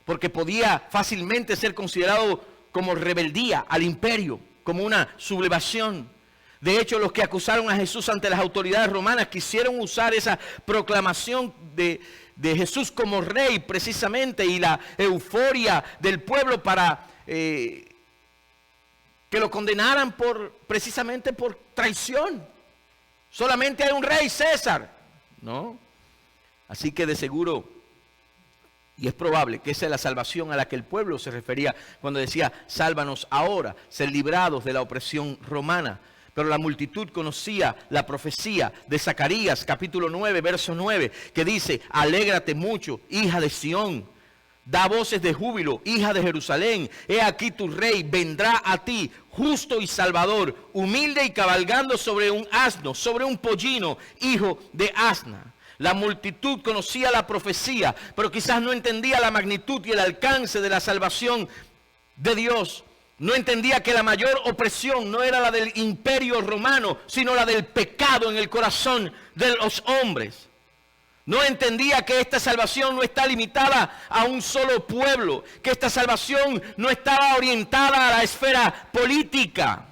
porque podía fácilmente ser considerado como rebeldía al imperio, como una sublevación. De hecho, los que acusaron a Jesús ante las autoridades romanas quisieron usar esa proclamación de Jesús como rey precisamente, y la euforia del pueblo para que lo condenaran precisamente por traición. Solamente hay un rey, César, ¿no? Así que de seguro, y es probable que esa es la salvación a la que el pueblo se refería cuando decía, sálvanos ahora, ser librados de la opresión romana. Pero la multitud conocía la profecía de Zacarías, capítulo 9, verso 9, que dice, alégrate mucho, hija de Sión, da voces de júbilo, hija de Jerusalén, he aquí tu rey vendrá a ti, justo y salvador, humilde y cabalgando sobre un asno, sobre un pollino, hijo de asna. La multitud conocía la profecía, pero quizás no entendía la magnitud y el alcance de la salvación de Dios. No entendía que la mayor opresión no era la del imperio romano, sino la del pecado en el corazón de los hombres. No entendía que esta salvación no está limitada a un solo pueblo, que esta salvación no estaba orientada a la esfera política.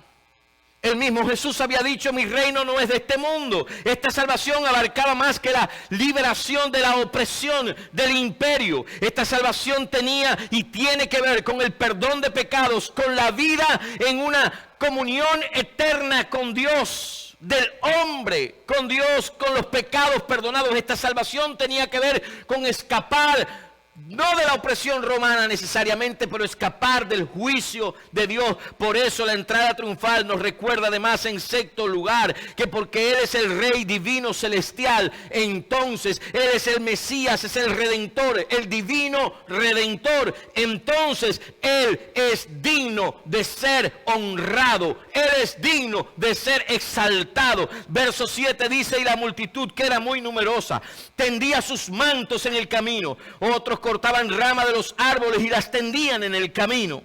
El mismo Jesús había dicho: mi reino no es de este mundo. Esta salvación abarcaba más que la liberación de la opresión del imperio. Esta salvación tenía y tiene que ver con el perdón de pecados, con la vida en una comunión eterna con Dios, del hombre con Dios, con los pecados perdonados. Esta salvación tenía que ver con escapar, no de la opresión romana necesariamente, pero escapar del juicio de Dios. Por eso la entrada triunfal nos recuerda además en sexto lugar que porque Él es el Rey divino celestial, entonces Él es el Mesías, es el Redentor, el divino Redentor. Entonces Él es digno de ser honrado, Él es digno de ser exaltado. Verso 7 dice: y la multitud, que era muy numerosa, tendía sus mantos en el camino. Otros cortaban ramas de los árboles y las tendían en el camino.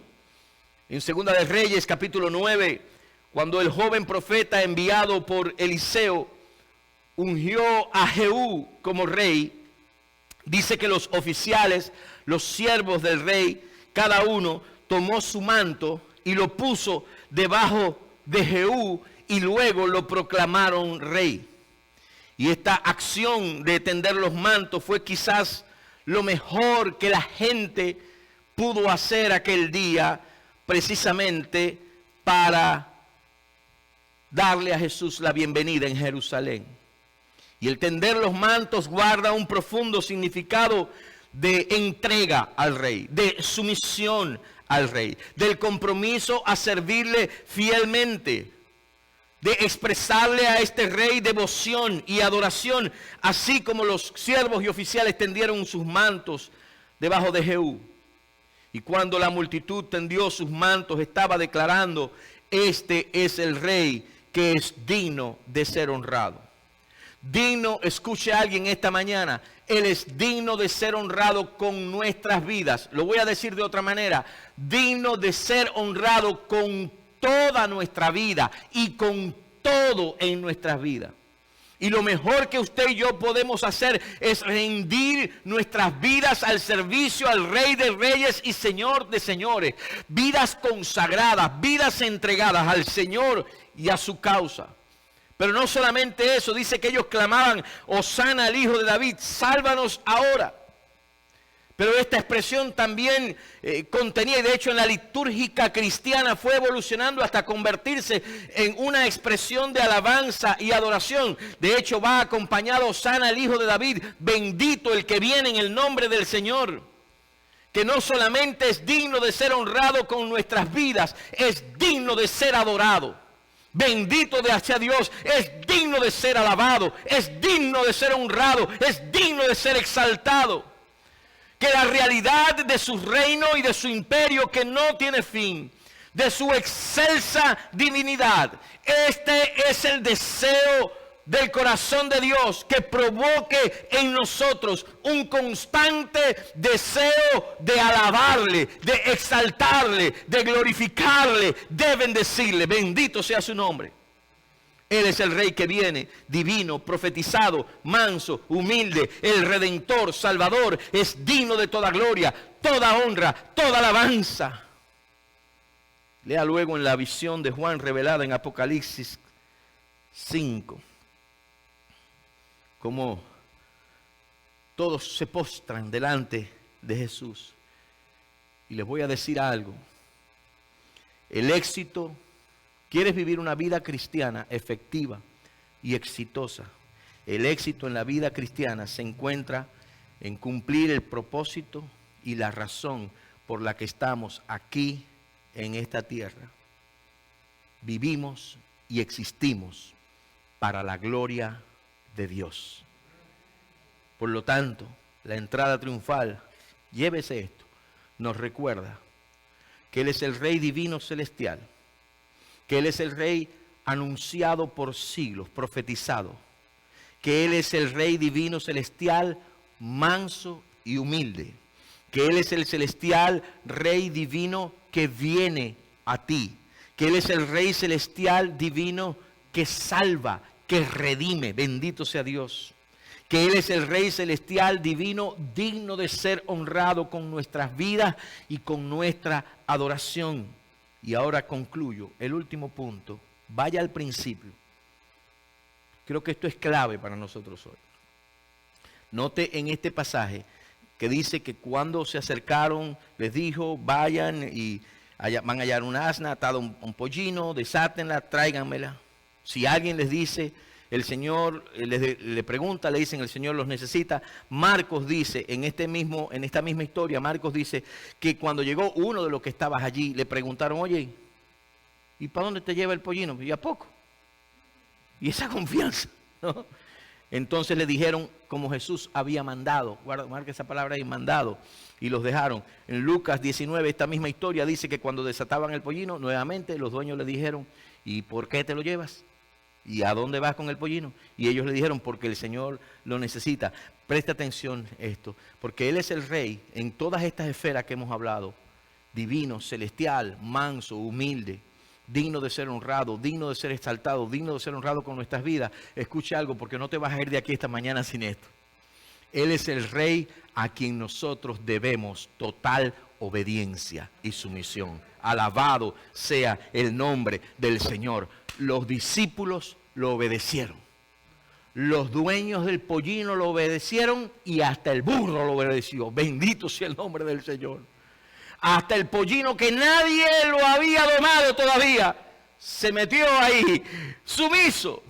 En Segunda de Reyes, capítulo 9, cuando el joven profeta enviado por Eliseo ungió a Jehú como rey, dice que los oficiales, los siervos del rey, cada uno tomó su manto y lo puso debajo de Jehú y luego lo proclamaron rey. Y esta acción de tender los mantos fue quizás lo mejor que la gente pudo hacer aquel día, precisamente para darle a Jesús la bienvenida en Jerusalén. Y el tender los mantos guarda un profundo significado de entrega al rey, de sumisión al rey, del compromiso a servirle fielmente, de expresarle a este rey devoción y adoración, así como los siervos y oficiales tendieron sus mantos debajo de Jehú. Y cuando la multitud tendió sus mantos, estaba declarando: este es el rey que es digno de ser honrado. Digno, escuche a alguien esta mañana, Él es digno de ser honrado con nuestras vidas. Lo voy a decir de otra manera: digno de ser honrado con toda nuestra vida y con todo en nuestras vidas. Y lo mejor que usted y yo podemos hacer es rendir nuestras vidas al servicio al Rey de Reyes y Señor de Señores. Vidas consagradas, vidas entregadas al Señor y a su causa. Pero no solamente eso, dice que ellos clamaban: Hosana al Hijo de David, sálvanos ahora. Pero esta expresión también contenía, y de hecho en la litúrgica cristiana fue evolucionando hasta convertirse en una expresión de alabanza y adoración. De hecho va acompañado: Hosana al Hijo de David, bendito el que viene en el nombre del Señor. Que no solamente es digno de ser honrado con nuestras vidas, es digno de ser adorado. Bendito de hacia Dios, es digno de ser alabado, es digno de ser honrado, es digno de ser exaltado. Que la realidad de su reino y de su imperio que no tiene fin, de su excelsa divinidad, este es el deseo del corazón de Dios, que provoque en nosotros un constante deseo de alabarle, de exaltarle, de glorificarle, de bendecirle. Bendito sea su nombre. Él es el Rey que viene, divino, profetizado, manso, humilde, el Redentor, Salvador. Es digno de toda gloria, toda honra, toda alabanza. Lea luego en la visión de Juan revelada en Apocalipsis 5, cómo todos se postran delante de Jesús. Y les voy a decir algo. El éxito... ¿Quieres vivir una vida cristiana efectiva y exitosa? El éxito en la vida cristiana se encuentra en cumplir el propósito y la razón por la que estamos aquí en esta tierra. Vivimos y existimos para la gloria de Dios. Por lo tanto, la entrada triunfal, llévese esto, nos recuerda que Él es el Rey divino celestial, que Él es el Rey anunciado por siglos, profetizado, que Él es el Rey divino celestial, manso y humilde, que Él es el celestial Rey divino que viene a ti, que Él es el Rey celestial divino que salva, que redime, bendito sea Dios. Que Él es el Rey celestial divino digno de ser honrado con nuestras vidas y con nuestra adoración. Y ahora concluyo, el último punto, vaya al principio. Creo que esto es clave para nosotros hoy. Note en este pasaje que dice que cuando se acercaron, les dijo, vayan y van a hallar un asna atado a un pollino, desátenla, tráiganmela. Si alguien les dice, el Señor le pregunta, le dicen, el Señor los necesita. Marcos dice, en esta misma historia, Marcos dice que cuando llegó uno de los que estabas allí, le preguntaron, oye, ¿y para dónde te lleva el pollino? ¿Y a poco? Y esa confianza, ¿no? Entonces le dijeron como Jesús había mandado. Marca esa palabra ahí, mandado. Y los dejaron. En Lucas 19, esta misma historia dice que cuando desataban el pollino, nuevamente los dueños le dijeron, ¿y por qué te lo llevas? ¿Y a dónde vas con el pollino? Y ellos le dijeron, porque el Señor lo necesita. Presta atención a esto, porque Él es el Rey en todas estas esferas que hemos hablado. Divino, celestial, manso, humilde, digno de ser honrado, digno de ser exaltado, digno de ser honrado con nuestras vidas. Escucha algo, porque no te vas a ir de aquí esta mañana sin esto. Él es el Rey a quien nosotros debemos total obediencia y sumisión. Alabado sea el nombre del Señor. Los discípulos lo obedecieron. Los dueños del pollino lo obedecieron y hasta el burro lo obedeció. Bendito sea el nombre del Señor. Hasta el pollino que nadie lo había domado todavía, se metió ahí, sumiso.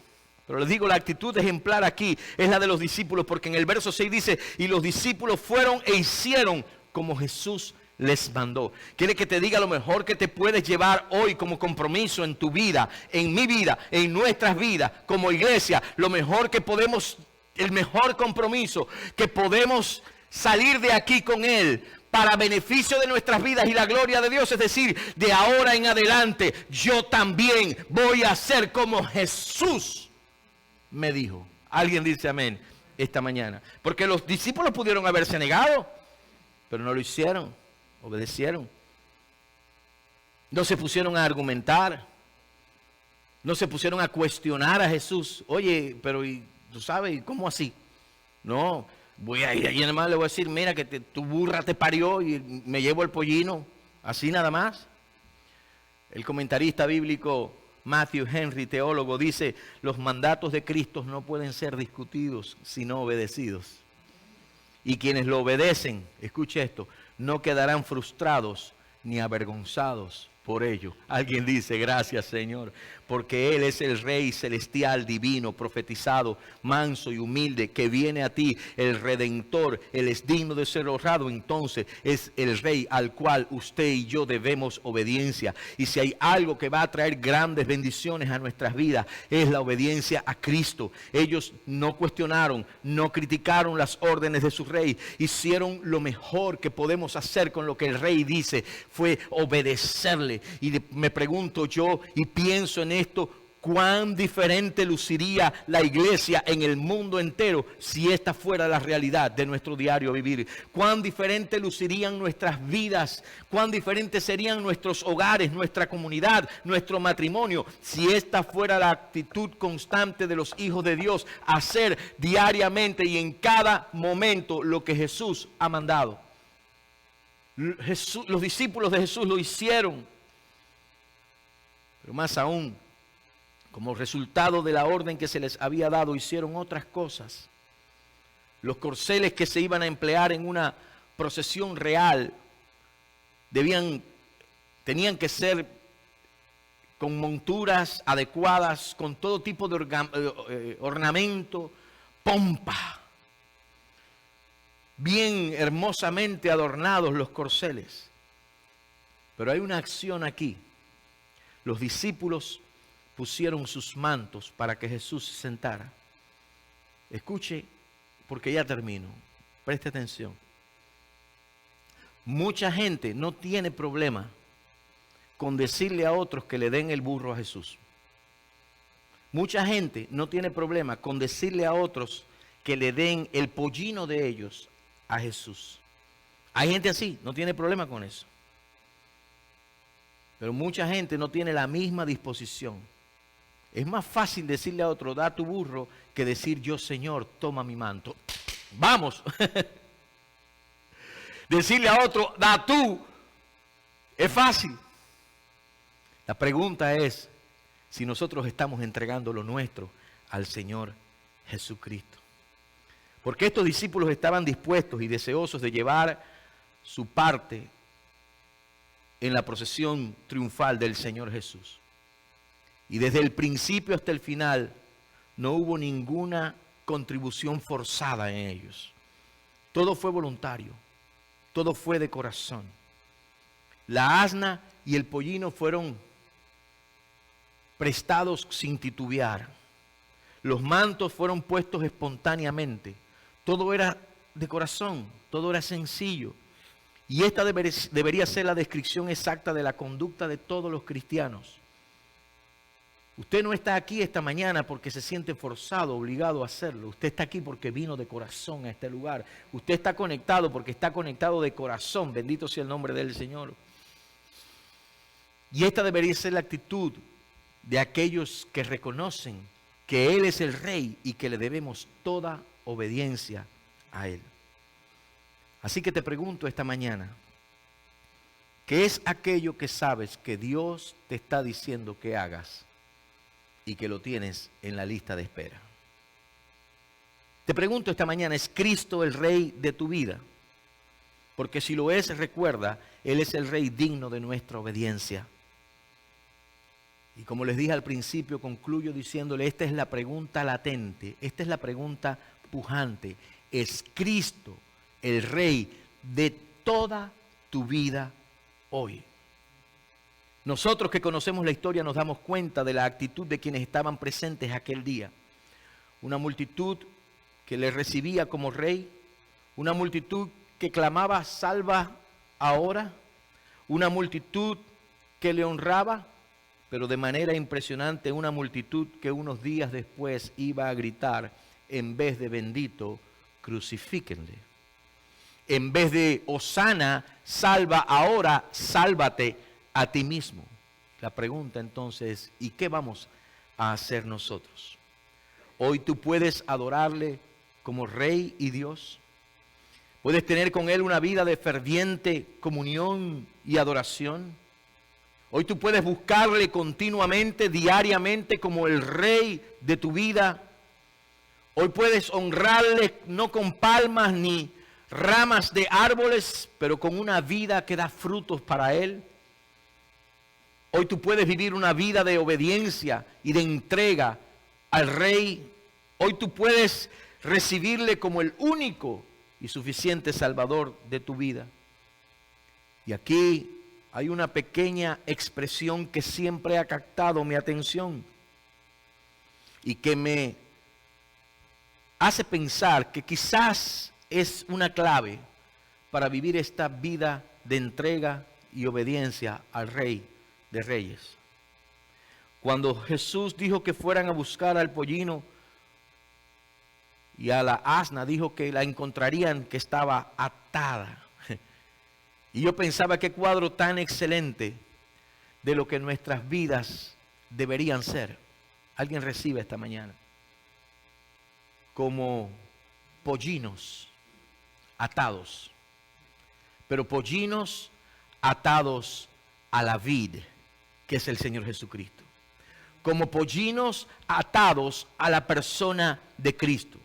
Pero les digo, la actitud ejemplar aquí es la de los discípulos, porque en el verso 6 dice, y los discípulos fueron e hicieron como Jesús les mandó. Quiere que te diga lo mejor que te puedes llevar hoy como compromiso en tu vida, en mi vida, en nuestras vidas, como iglesia. Lo mejor que podemos, el mejor compromiso que podemos salir de aquí con Él, para beneficio de nuestras vidas y la gloria de Dios. Es decir, de ahora en adelante, yo también voy a ser como Jesús me dijo. Alguien dice amén esta mañana. Porque los discípulos pudieron haberse negado, pero no lo hicieron, obedecieron. No se pusieron a argumentar, no se pusieron a cuestionar a Jesús. Oye, pero ¿y tú sabes cómo así? No, voy a ir allí nada más, le voy a decir, mira que tu burra te parió y me llevo el pollino, así nada más. El comentarista bíblico Matthew Henry, teólogo, dice, los mandatos de Cristo no pueden ser discutidos, sino obedecidos. Y quienes lo obedecen, escuche esto, no quedarán frustrados ni avergonzados por ello. Alguien dice, gracias Señor, porque Él es el Rey celestial, divino, profetizado, manso y humilde, que viene a ti, el Redentor. Él es digno de ser honrado, entonces es el Rey al cual usted y yo debemos obediencia. Y si hay algo que va a traer grandes bendiciones a nuestras vidas, es la obediencia a Cristo. Ellos no cuestionaron, no criticaron las órdenes de su Rey, hicieron lo mejor que podemos hacer con lo que el Rey dice, fue obedecerle. Y me pregunto yo y pienso en esto, cuán diferente luciría la iglesia en el mundo entero si esta fuera la realidad de nuestro diario vivir. Cuán diferente lucirían nuestras vidas, cuán diferentes serían nuestros hogares, nuestra comunidad, nuestro matrimonio, si esta fuera la actitud constante de los hijos de Dios, hacer diariamente y en cada momento lo que Jesús ha mandado. Los discípulos de Jesús lo hicieron. Pero más aún, como resultado de la orden que se les había dado, hicieron otras cosas. Los corceles que se iban a emplear en una procesión real tenían que ser con monturas adecuadas, con todo tipo de ornamento, pompa. Bien hermosamente adornados los corceles. Pero hay una acción aquí. Los discípulos pusieron sus mantos para que Jesús se sentara. Escuche, porque ya termino. Preste atención. Mucha gente no tiene problema con decirle a otros que le den el burro a Jesús. Mucha gente no tiene problema con decirle a otros que le den el pollino de ellos a Jesús. Hay gente así, no tiene problema con eso. Pero mucha gente no tiene la misma disposición. Es más fácil decirle a otro, da tu burro, que decir yo, Señor, toma mi manto. Vamos. Decirle a otro, da tú, es fácil. La pregunta es si nosotros estamos entregando lo nuestro al Señor Jesucristo. Porque estos discípulos estaban dispuestos y deseosos de llevar su parte en la procesión triunfal del Señor Jesús. Y desde el principio hasta el final no hubo ninguna contribución forzada en ellos. Todo fue voluntario, todo fue de corazón. La asna y el pollino fueron prestados sin titubear. Los mantos fueron puestos espontáneamente. Todo era de corazón, todo era sencillo. Y esta debería ser la descripción exacta de la conducta de todos los cristianos. Usted no está aquí esta mañana porque se siente forzado, obligado a hacerlo. Usted está aquí porque vino de corazón a este lugar. Usted está conectado porque está conectado de corazón. Bendito sea el nombre del Señor. Y esta debería ser la actitud de aquellos que reconocen que Él es el Rey y que le debemos toda obediencia a Él. Así que te pregunto esta mañana, ¿qué es aquello que sabes que Dios te está diciendo que hagas y que lo tienes en la lista de espera? Te pregunto esta mañana, ¿es Cristo el Rey de tu vida? Porque si lo es, recuerda, Él es el Rey digno de nuestra obediencia. Y como les dije al principio, concluyo diciéndole, esta es la pregunta latente, esta es la pregunta pujante. ¿Es Cristo el Rey de toda tu vida hoy? Nosotros que conocemos la historia nos damos cuenta de la actitud de quienes estaban presentes aquel día. Una multitud que le recibía como Rey, una multitud que clamaba, salva ahora, una multitud que le honraba, pero de manera impresionante, una multitud que unos días después iba a gritar, en vez de bendito, crucifíquenle. En vez de hosana, salva ahora, sálvate a ti mismo. La pregunta entonces es, ¿y qué vamos a hacer nosotros? Hoy tú puedes adorarle como Rey y Dios. Puedes tener con Él una vida de ferviente comunión y adoración. Hoy tú puedes buscarle continuamente, diariamente, como el Rey de tu vida. Hoy puedes honrarle no con palmas ni ramas de árboles, pero con una vida que da frutos para Él. Hoy tú puedes vivir una vida de obediencia y de entrega al Rey. Hoy tú puedes recibirle como el único y suficiente Salvador de tu vida. Y aquí hay una pequeña expresión que siempre ha captado mi atención y que me hace pensar que quizás es una clave para vivir esta vida de entrega y obediencia al Rey de Reyes. Cuando Jesús dijo que fueran a buscar al pollino y a la asna, dijo que la encontrarían que estaba atada. Y yo pensaba, qué cuadro tan excelente de lo que nuestras vidas deberían ser. Alguien recibe esta mañana. Como pollinos atados. Pero pollinos atados a la vid, que es el Señor Jesucristo. Como pollinos atados a la persona de Cristo.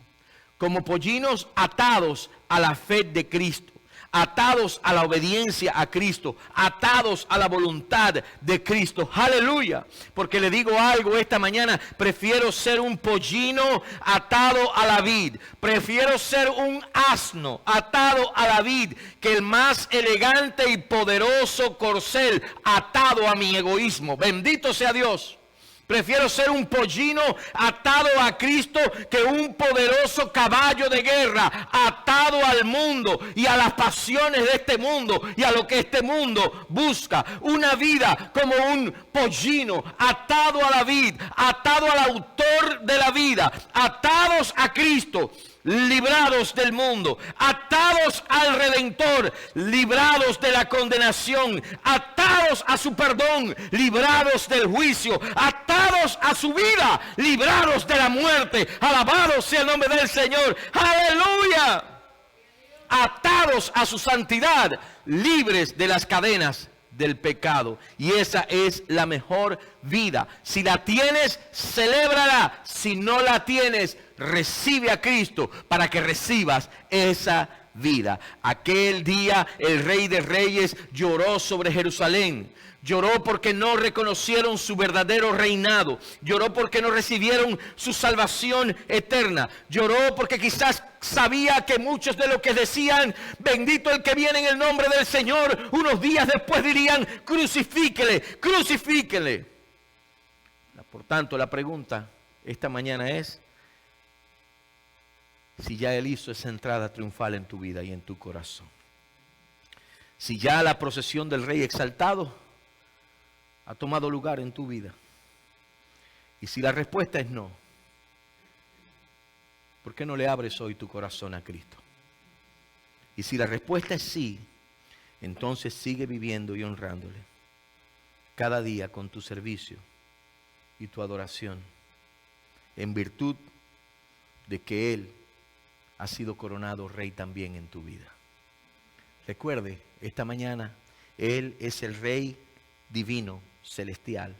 Como pollinos atados a la fe de Cristo. Atados a la obediencia a Cristo, atados a la voluntad de Cristo. Aleluya. Porque le digo algo esta mañana, prefiero ser un pollino atado a la vid. Prefiero ser un asno atado a la vid que el más elegante y poderoso corcel atado a mi egoísmo. Bendito sea Dios. Prefiero ser un pollino atado a Cristo que un poderoso caballo de guerra atado al mundo y a las pasiones de este mundo y a lo que este mundo busca. Una vida como un pollino atado a la vid, atado al autor de la vida, atados a Cristo. librados del mundo, atados al Redentor, librados de la condenación, atados a su perdón, librados del juicio, atados a su vida, librados de la muerte. Alabado sea el nombre del Señor. ¡Aleluya! Atados a su santidad, libres de las cadenas del pecado. Y esa es la mejor vida. Si la tienes, celébrala. Si no la tienes, recibe a Cristo para que recibas esa vida. Aquel día el Rey de Reyes lloró sobre Jerusalén. Lloró porque no reconocieron su verdadero reinado. Lloró porque no recibieron su salvación eterna. Lloró porque quizás sabía que muchos de los que decían, bendito el que viene en el nombre del Señor, unos días después dirían, crucifíquele, crucifíquele. Por tanto, la pregunta esta mañana es, si ya Él hizo esa entrada triunfal en tu vida y en tu corazón. Si ya la procesión del Rey exaltado ha tomado lugar en tu vida. Y si la respuesta es no, ¿por qué no le abres hoy tu corazón a Cristo? Y si la respuesta es sí, entonces sigue viviendo y honrándole cada día con tu servicio y tu adoración, en virtud de que Él ha sido coronado Rey también en tu vida. Recuerde, esta mañana, Él es el Rey divino, celestial.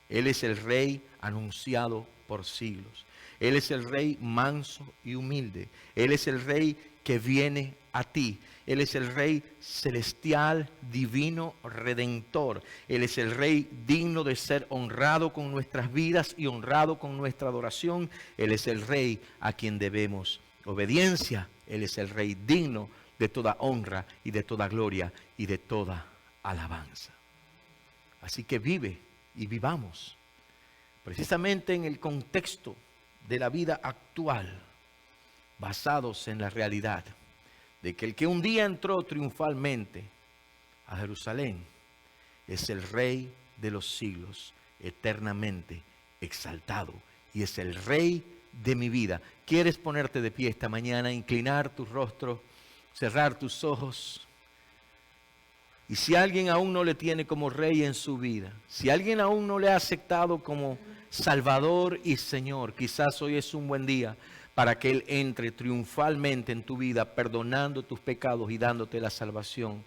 Él es el Rey anunciado por siglos. Él es el Rey manso y humilde. Él es el Rey que viene a ti. Él es el Rey celestial, divino, redentor. Él es el Rey digno de ser honrado con nuestras vidas y honrado con nuestra adoración. Él es el Rey a quien debemos obediencia. Él es el Rey digno de toda honra y de toda gloria y de toda alabanza. Así que vive y vivamos precisamente en el contexto de la vida actual, basados en la realidad de que el que un día entró triunfalmente a Jerusalén es el Rey de los siglos, eternamente exaltado, y es el Rey de mi vida. ¿Quieres ponerte de pie esta mañana, inclinar tu rostro, cerrar tus ojos? Y si alguien aún no le tiene como Rey en su vida, si alguien aún no le ha aceptado como Salvador y Señor, quizás hoy es un buen día para que Él entre triunfalmente en tu vida, perdonando tus pecados y dándote la salvación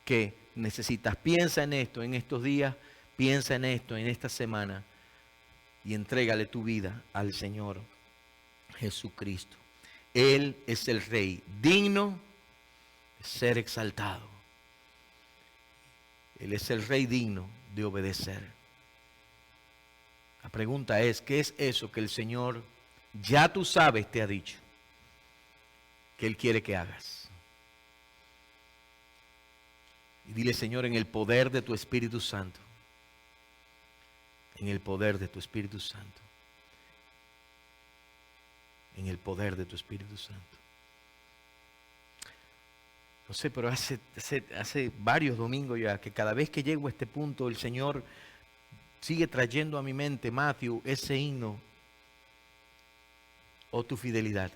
que necesitas. Piensa en esto, en estos días, piensa en esto, en esta semana, y entrégale tu vida al Señor Jesucristo. Él es el Rey digno de ser exaltado. Él es el Rey digno de obedecer. La pregunta es, ¿qué es eso que el Señor, ya tú sabes, te ha dicho que Él quiere que hagas? Y dile, Señor, en el poder de tu Espíritu Santo, en el poder de tu Espíritu Santo, en el poder de tu Espíritu Santo. No sé, pero hace varios domingos ya que cada vez que llego a este punto el Señor sigue trayendo a mi mente, Matthew, ese himno, oh tu fidelidad.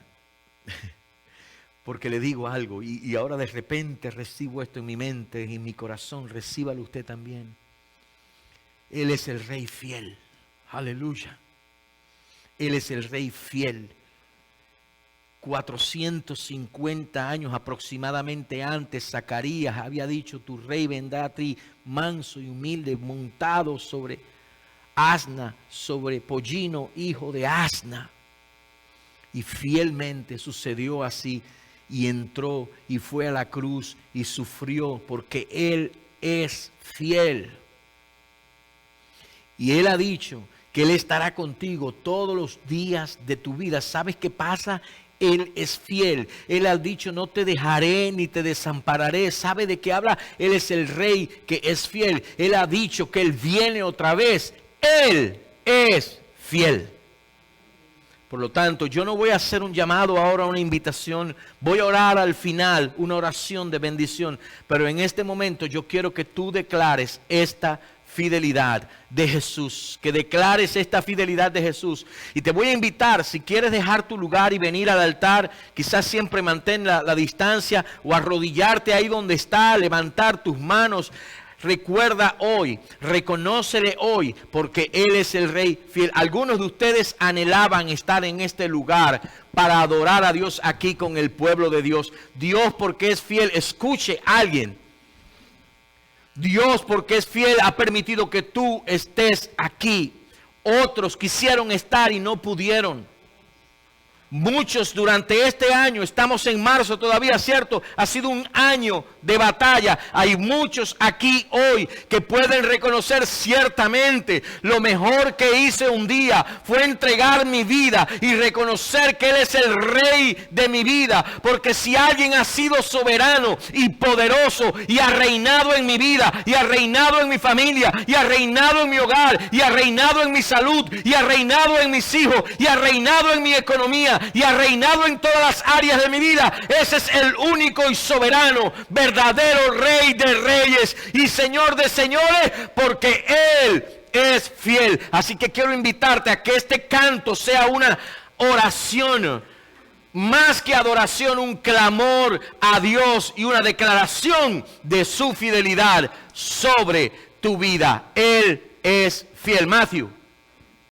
Porque le digo algo y ahora de repente recibo esto en mi mente y en mi corazón, recíbalo usted también. Él es el Rey fiel, aleluya. Él es el Rey fiel. 450 años aproximadamente antes, Zacarías había dicho, tu Rey vendrá a ti manso y humilde, montado sobre asna, sobre pollino, hijo de asna. Y fielmente sucedió así, y entró y fue a la cruz y sufrió, porque Él es fiel. Y Él ha dicho que Él estará contigo todos los días de tu vida. ¿Sabes qué pasa? Él es fiel. Él ha dicho, no te dejaré ni te desampararé. ¿Sabe de qué habla? Él es el Rey que es fiel. Él ha dicho que Él viene otra vez. Él es fiel. Por lo tanto, yo no voy a hacer un llamado ahora, una invitación. Voy a orar al final, una oración de bendición. Pero en este momento yo quiero que tú declares esta fidelidad de Jesús, que declares esta fidelidad de Jesús. Y te voy a invitar, si quieres dejar tu lugar y venir al altar, quizás siempre mantén la distancia, o arrodillarte ahí donde está, levantar tus manos. Recuerda hoy, reconócele hoy, porque Él es el Rey fiel. Algunos de ustedes anhelaban estar en este lugar para adorar a Dios aquí con el pueblo de Dios. Dios, porque es fiel, escuche a alguien. Dios, porque es fiel, ha permitido que tú estés aquí. Otros quisieron estar y no pudieron. Muchos durante este año, estamos en marzo todavía, ¿cierto? Ha sido un año de batalla. Hay muchos aquí hoy que pueden reconocer ciertamente lo mejor que hice un día fue entregar mi vida y reconocer que Él es el Rey de mi vida. Porque si alguien ha sido soberano y poderoso y ha reinado en mi vida y ha reinado en mi familia y ha reinado en mi hogar y ha reinado en mi salud y ha reinado en mis hijos y ha reinado en mi economía y ha reinado en todas las áreas de mi vida, ese es el único y soberano, verdadero Rey de reyes y Señor de señores, porque Él es fiel. Así que quiero invitarte a que este canto sea una oración, más que adoración, un clamor a Dios y una declaración de su fidelidad sobre tu vida. Él es fiel. Matthew.